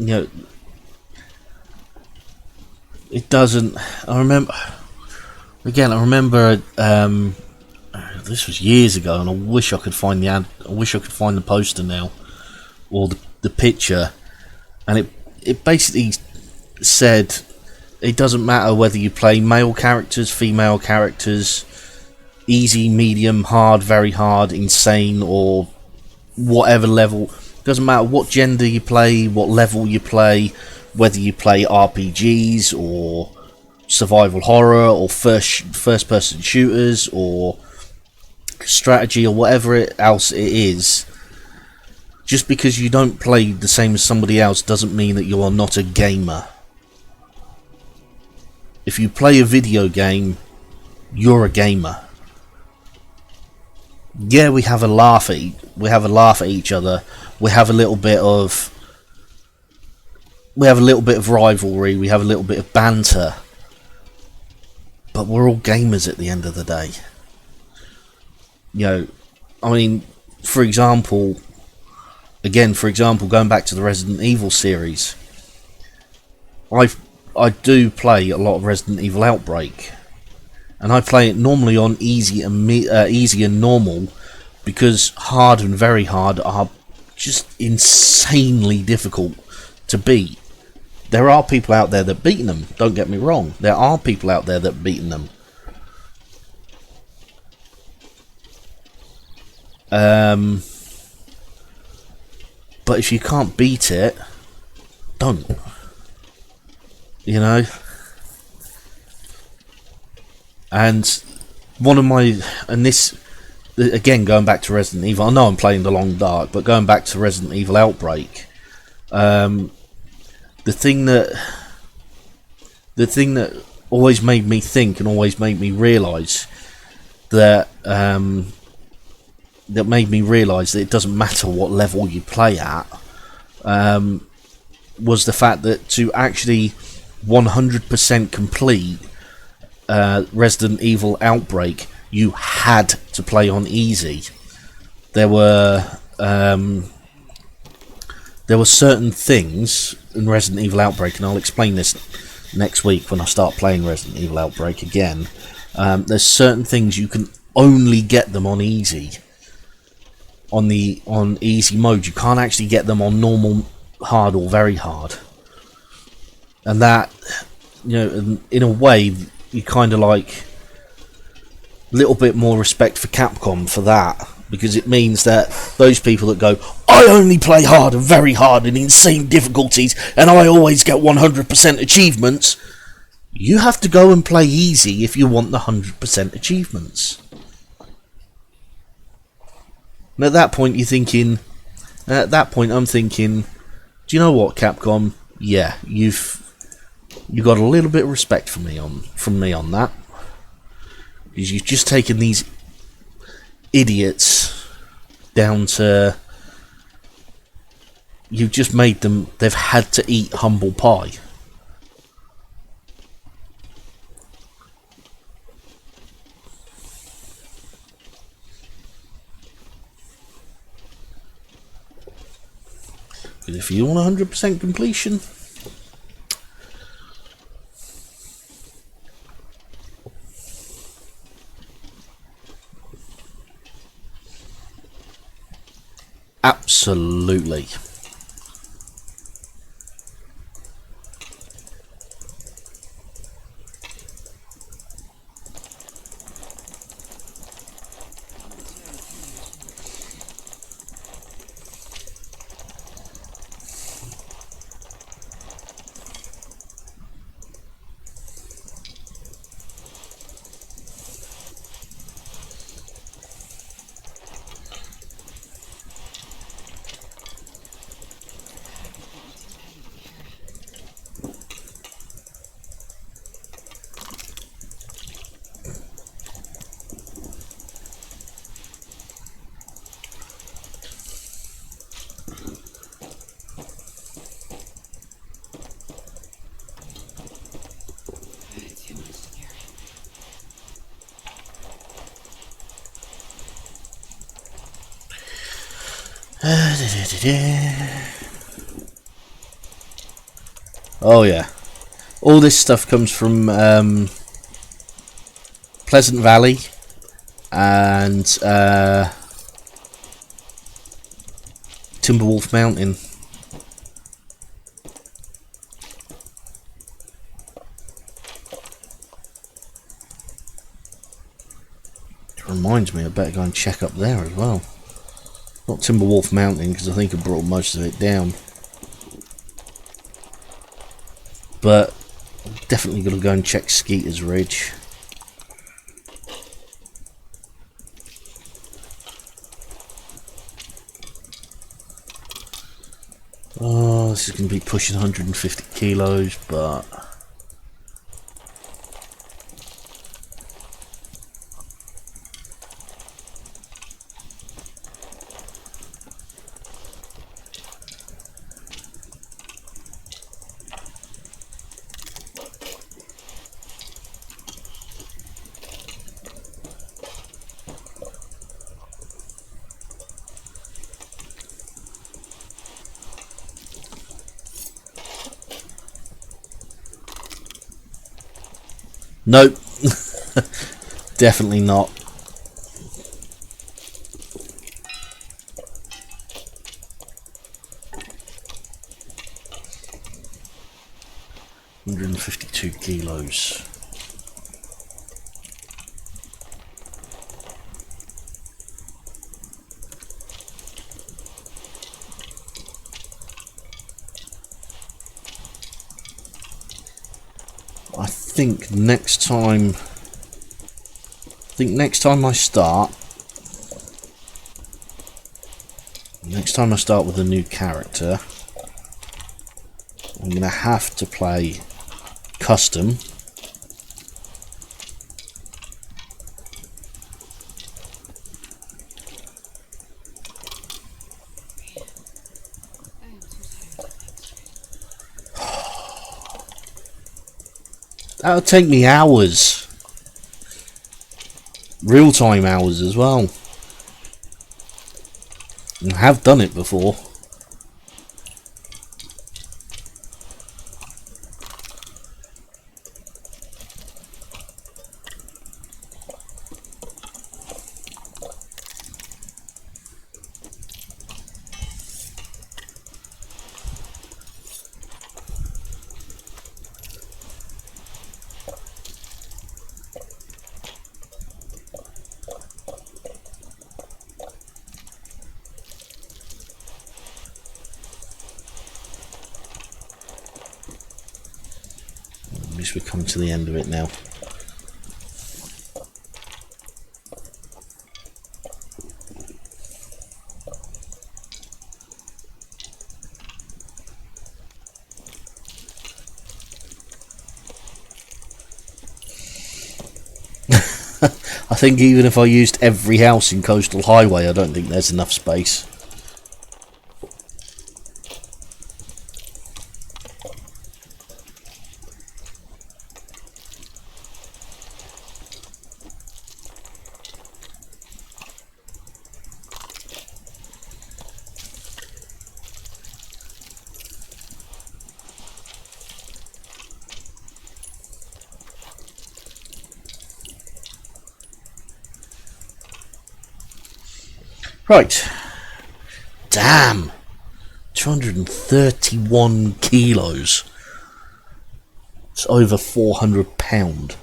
[SPEAKER 1] you know, it doesn't. I remember. Again, I remember. This was years ago, and I wish I could find the ad. I wish I could find the poster now, or the picture, and it basically said it doesn't matter whether you play male characters, female characters, easy, medium, hard, very hard, insane, or whatever level. It doesn't matter what gender you play, what level you play, whether you play RPGs or survival horror or first person shooters or strategy or whatever else it is. Just because you don't play the same as somebody else doesn't mean that you are not a gamer. If you play a video game, you're a gamer. Yeah, we have a laugh at each other. We have a little bit of rivalry. We have a little bit of banter. But we're all gamers at the end of the day. You know, I mean, for example, going back to the Resident Evil series, I do play a lot of Resident Evil Outbreak, and I play it normally on easy and normal, because hard and very hard are just insanely difficult to beat. There are people out there that beaten them. Don't get me wrong. There are people out there that beaten them. But if you can't beat it, don't. You know? And one of my... And this... Again, going back to Resident Evil... I know I'm playing The Long Dark, but going back to Resident Evil Outbreak... the thing that always made me think and always made me realise that... that made me realise that it doesn't matter what level you play at, was the fact that to actually 100% complete Resident Evil Outbreak, you had to play on easy. There were certain things in Resident Evil Outbreak, and I'll explain this next week when I start playing Resident Evil Outbreak again. There's certain things you can only get them on easy. On easy mode, you can't actually get them on normal, hard, or very hard. And that, you know, in a way, you kind of like a little bit more respect for Capcom for that, because it means that those people that go, I only play hard and very hard and insane difficulties, and I always get 100% achievements, you have to go and play easy if you want the 100% achievements. And at that point, I'm thinking, do you know what, Capcom? Yeah, you got a little bit of respect from me on that, because you've just taken these idiots down to, you've just made them, they've had to eat humble pie. Because if you want 100% completion, absolutely. Oh yeah. All this stuff comes from Pleasant Valley and Timberwolf Mountain. It reminds me I better go and check up there as well. Not Timberwolf Mountain, because I think I brought most of it down. But definitely got to go and check Skeeter's Ridge. Oh, this is going to be pushing 150 kilos, but nope. Definitely not. $152 kilos. I think next time I start with a new character, I'm gonna have to play custom.
[SPEAKER 2] I am too tired to think straight.
[SPEAKER 1] That'll take me hours. Real-time hours as well. I have done it before. At least we're coming to the end of it now. I think even if I used every house in Coastal Highway, I don't think there's enough space. Right. Damn. 231 kilos. It's over 400 pound.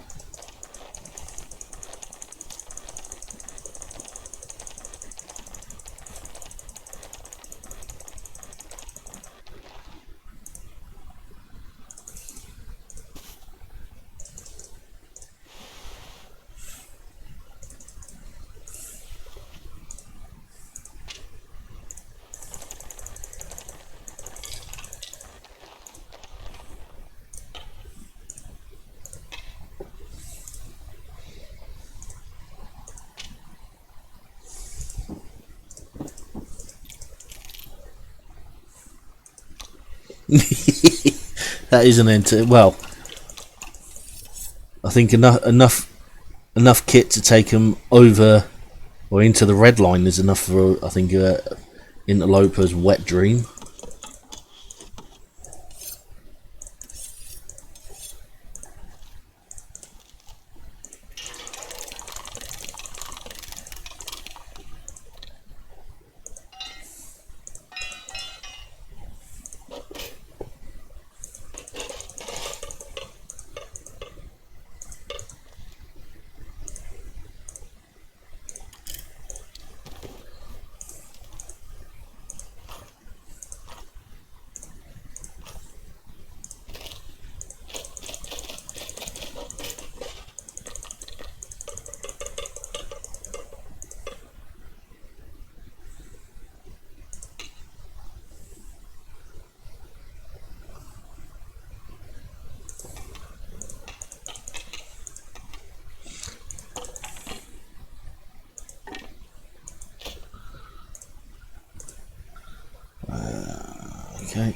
[SPEAKER 1] That is an well, I think enough kit to take them over or into the red line is enough for, I think, Interloper's wet dream. Okay.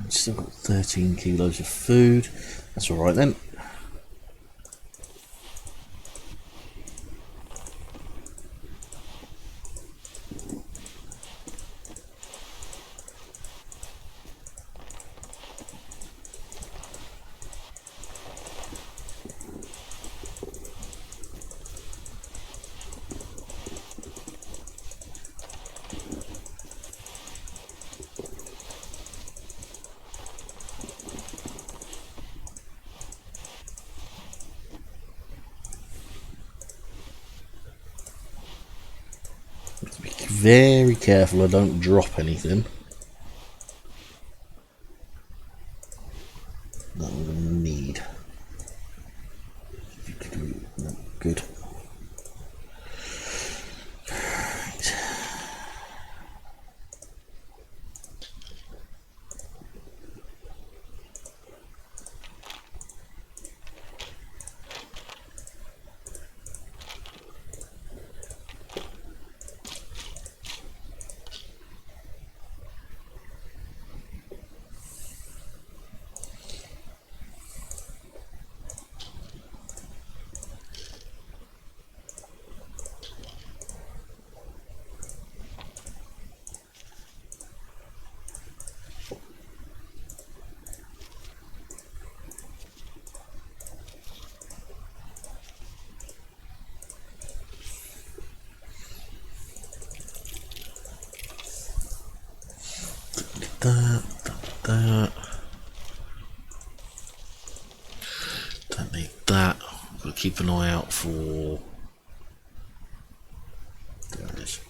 [SPEAKER 1] Still got 13 kilos of food. That's alright then. Be very careful I don't drop anything that I'm going to need. No, good. That. Don't need that. But keep an eye out for. There it is.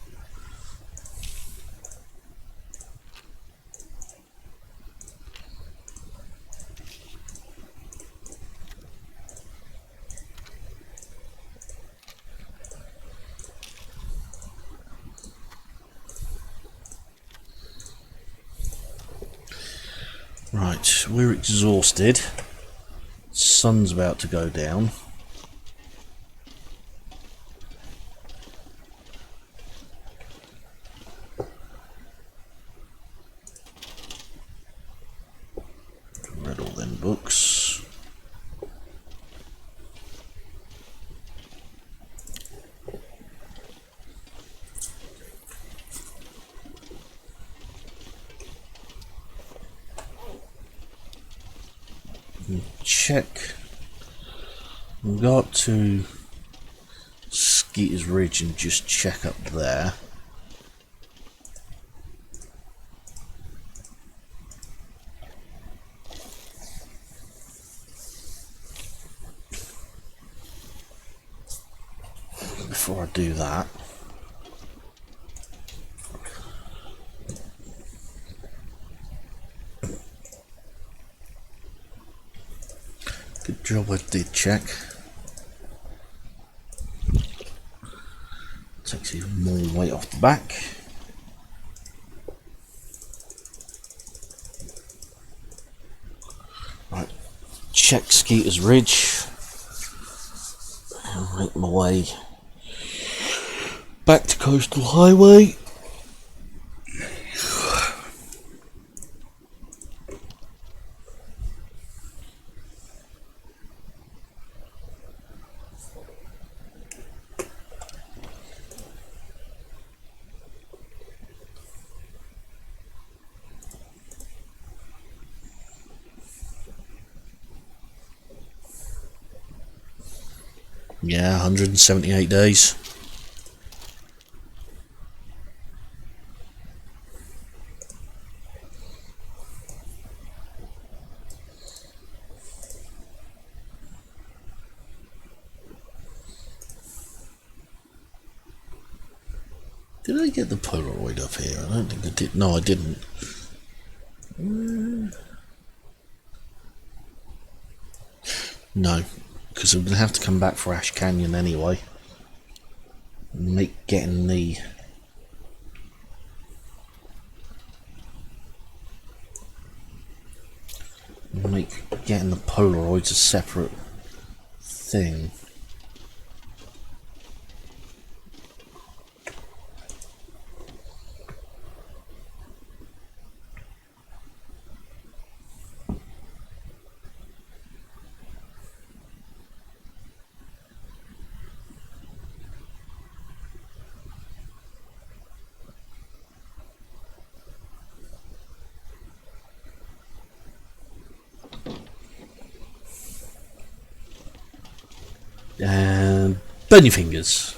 [SPEAKER 1] Right, we're exhausted. Sun's about to go down. Read all them books. Check. We've got to Skeeter's Ridge and just check up there. Before I do that, good job I did check. Takes even more weight off the back. Right, check Skeeter's Ridge and make my way back to Coastal Highway. Yeah, 178 days. Did I get the Polaroid up here? I don't think I did. No, I didn't. No, because I'm going to have to come back for Ash Canyon anyway. Make getting the Polaroids a separate thing. And burn your fingers.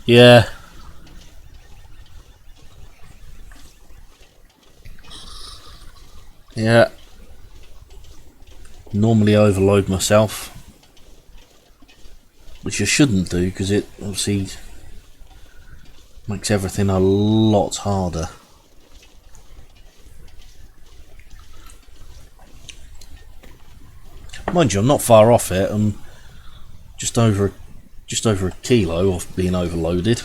[SPEAKER 1] Yeah. Yeah. Normally overload myself, which I shouldn't do because it obviously makes everything a lot harder. Mind you, I'm not far off it. I'm just over a kilo off being overloaded.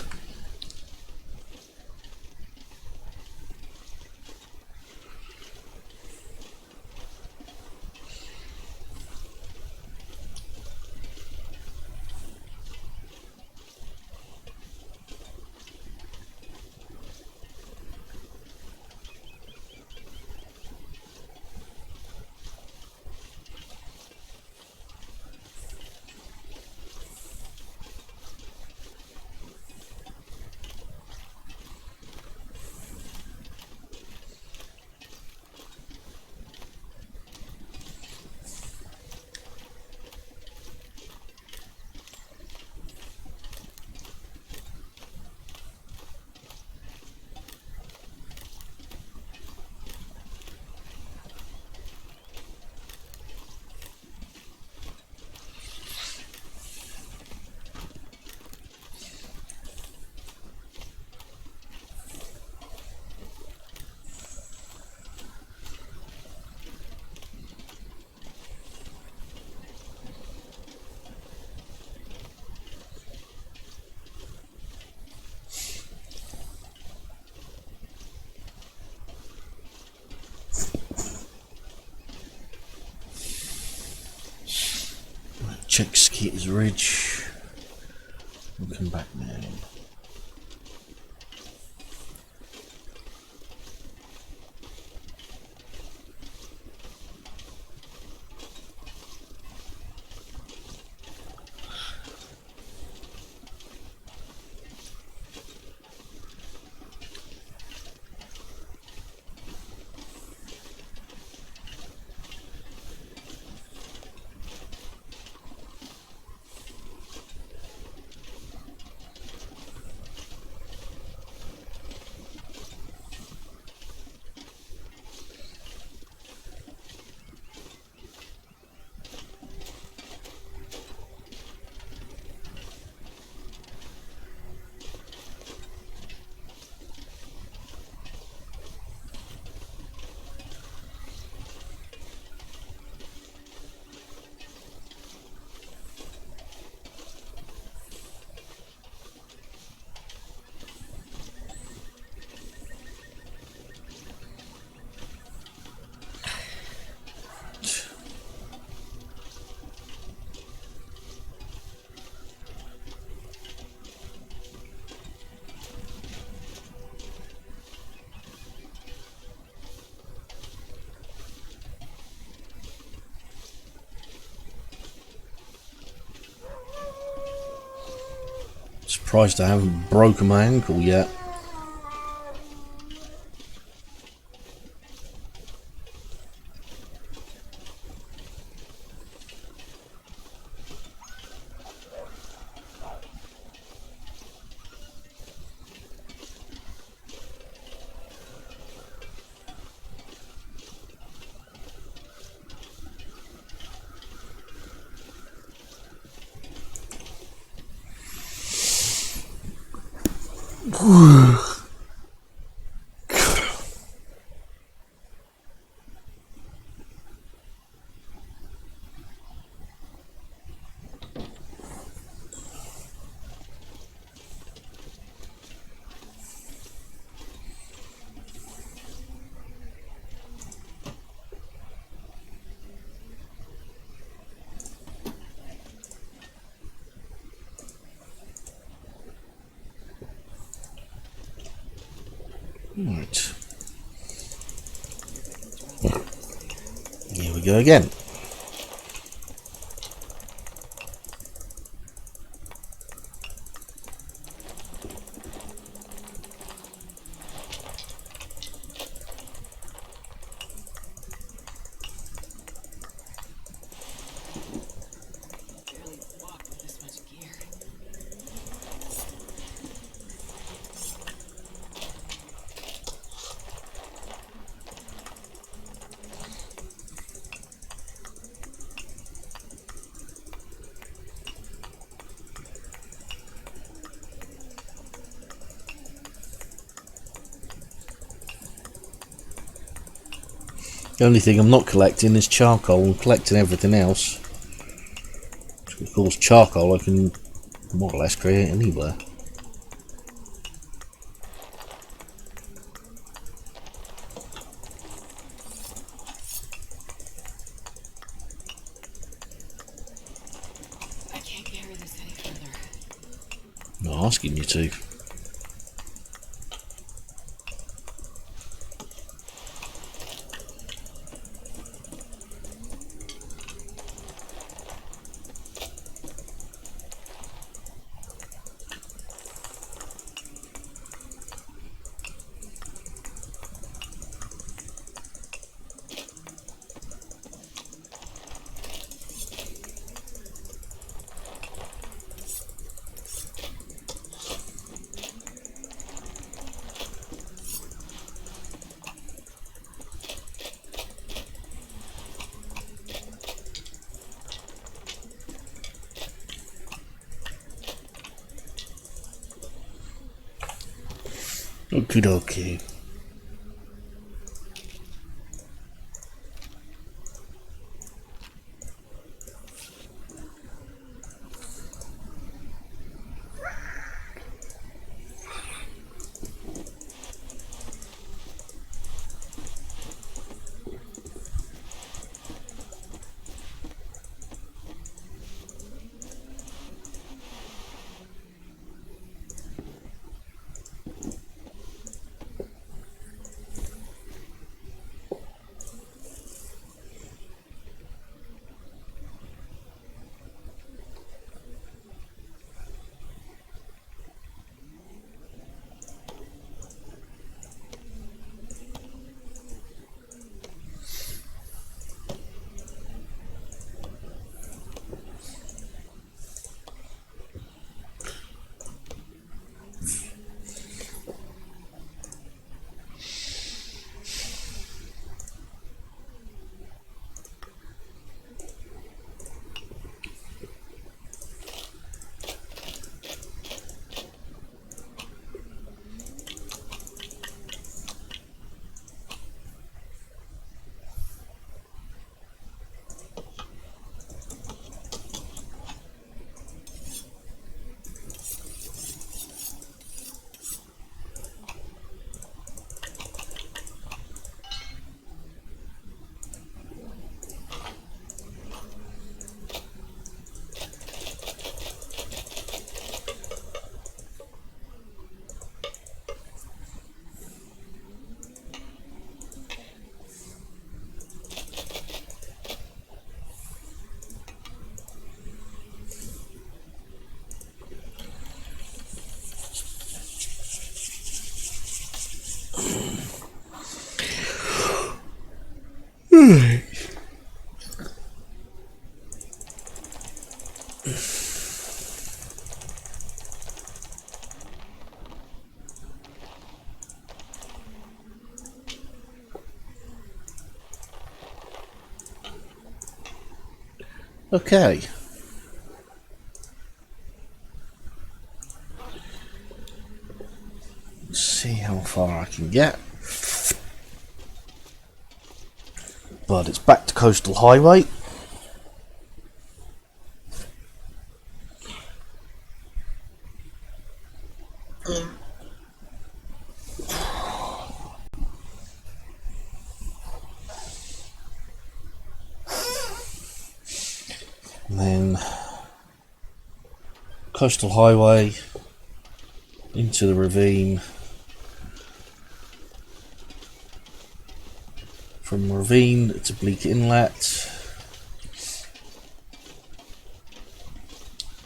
[SPEAKER 1] Check Skeeter's Ridge. We'll come back now. Surprised I haven't broken my ankle yet. Right. Here we go again. The only thing I'm not collecting is charcoal. I'm collecting everything else. Of course, charcoal I can more or less create anywhere.
[SPEAKER 2] I can't carry this any further.
[SPEAKER 1] Not asking you to. Okie dokie. Okay. Let's see how far I can get. But it's back to Coastal Highway. And then Coastal Highway into the ravine. From ravine to Bleak Inlet.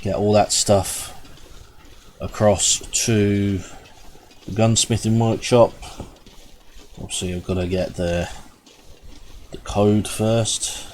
[SPEAKER 1] Get all that stuff across to the gunsmithing workshop. Obviously I've got to get the code first.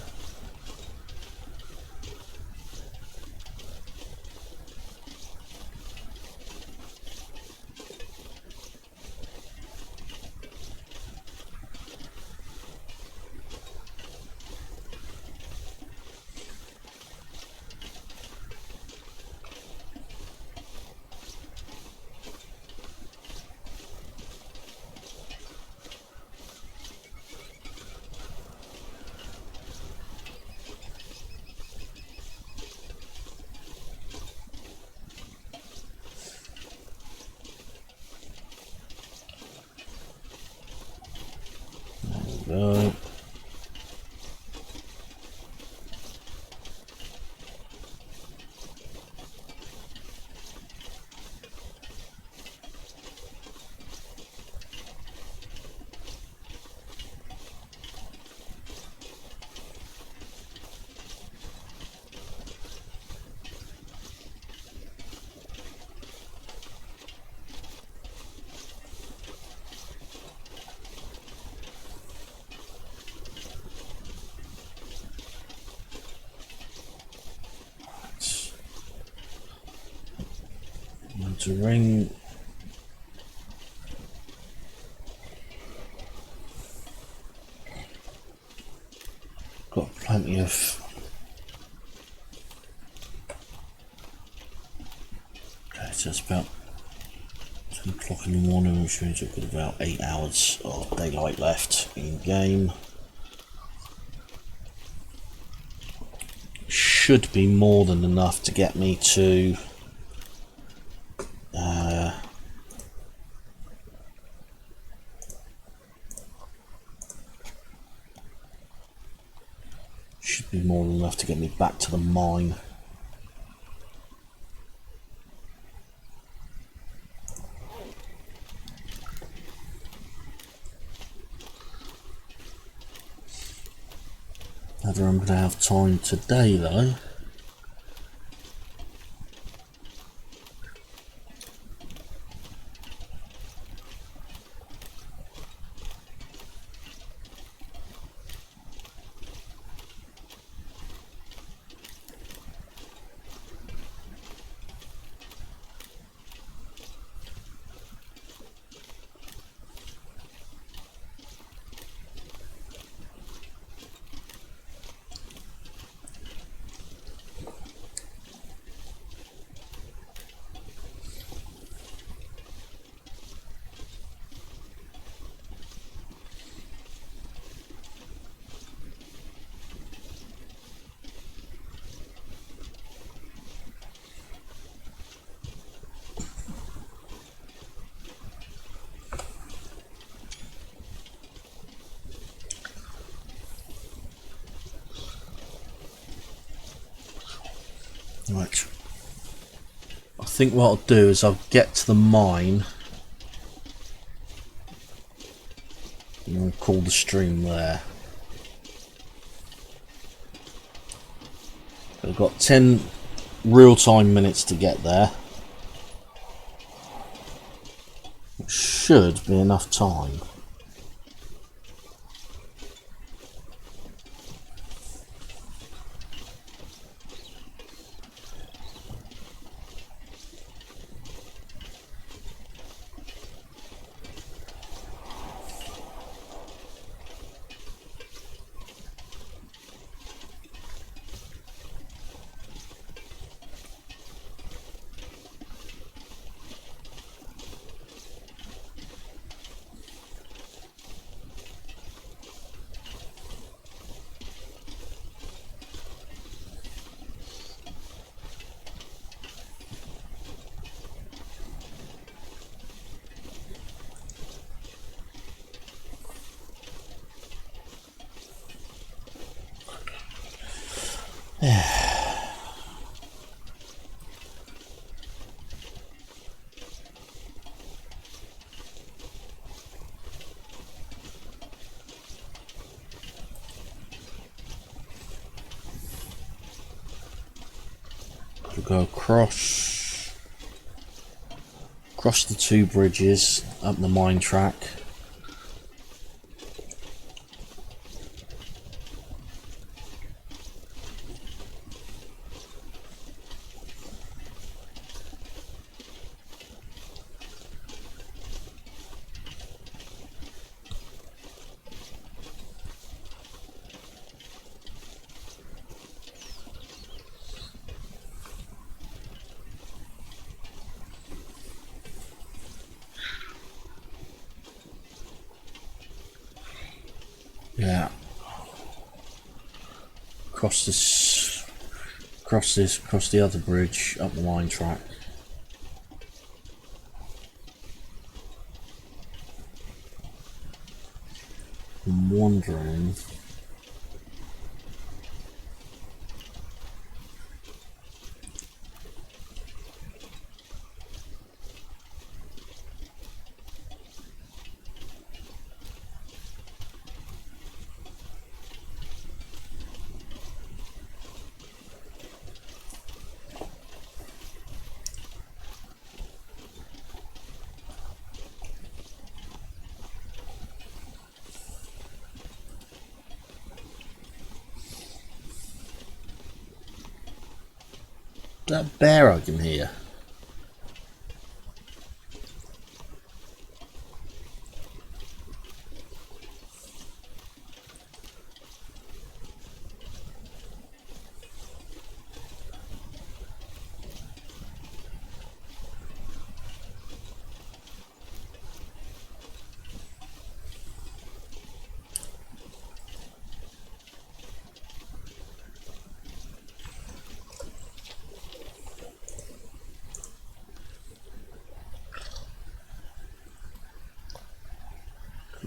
[SPEAKER 1] Go. To ring. Got plenty of. Okay, so it's about 10 o'clock in the morning, which means I've got about 8 hours of daylight left in game. Should be more than enough to get me to should be more than enough to get me back to the mine. Whether I'm going to have time today though. Right. I think what I'll do is I'll get to the mine and I'll call the stream there. I've got 10 real-time minutes to get there. It should be enough time. We'll go across the two bridges, up the mine track. Yeah. Across the other bridge, up the mine track. I'm wondering. That bear I can hear.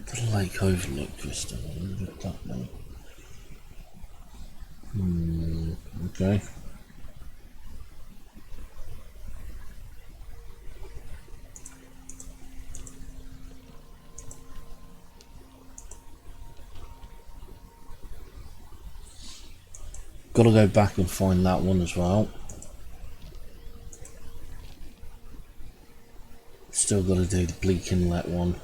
[SPEAKER 1] The lake overlook, Krista. Look that way. Okay. Gotta go back and find that one as well. Still gotta do the Bleak Inlet one.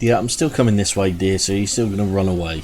[SPEAKER 1] Yeah, I'm still coming this way, dear, so you're still gonna run away.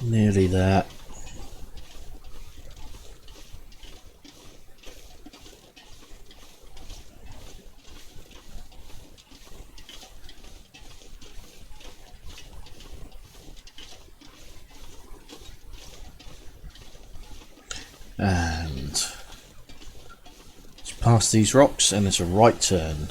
[SPEAKER 1] Nearly there. And it's past these rocks and it's a right turn.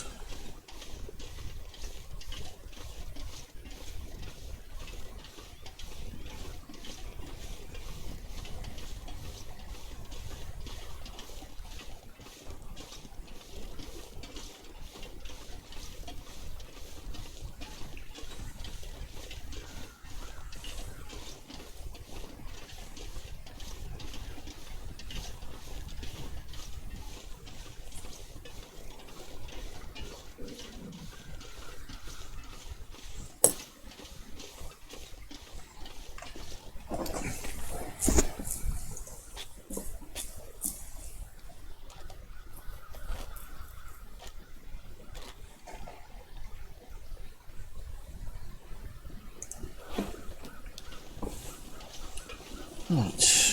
[SPEAKER 1] Right.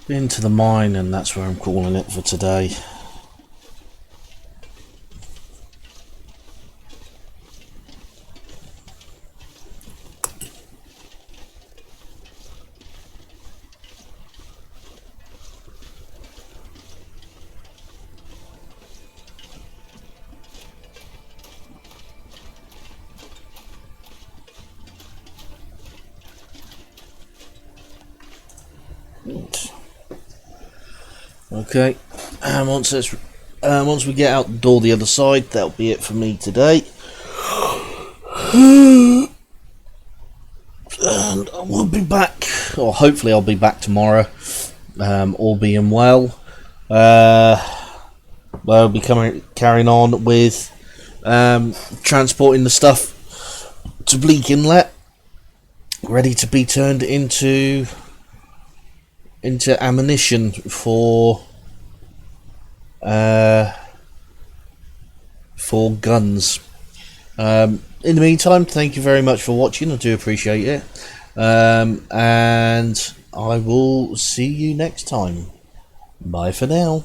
[SPEAKER 1] Been to the mine, and that's where I'm calling it for today. Okay, and once we get out the door the other side, that'll be it for me today. And I will be back, or hopefully I'll be back tomorrow, all being well. I'll be carrying on with transporting the stuff to Bleak Inlet, ready to be turned into ammunition for guns. In the meantime, thank you very much for watching. I do appreciate it, and I will see you next time. Bye for now.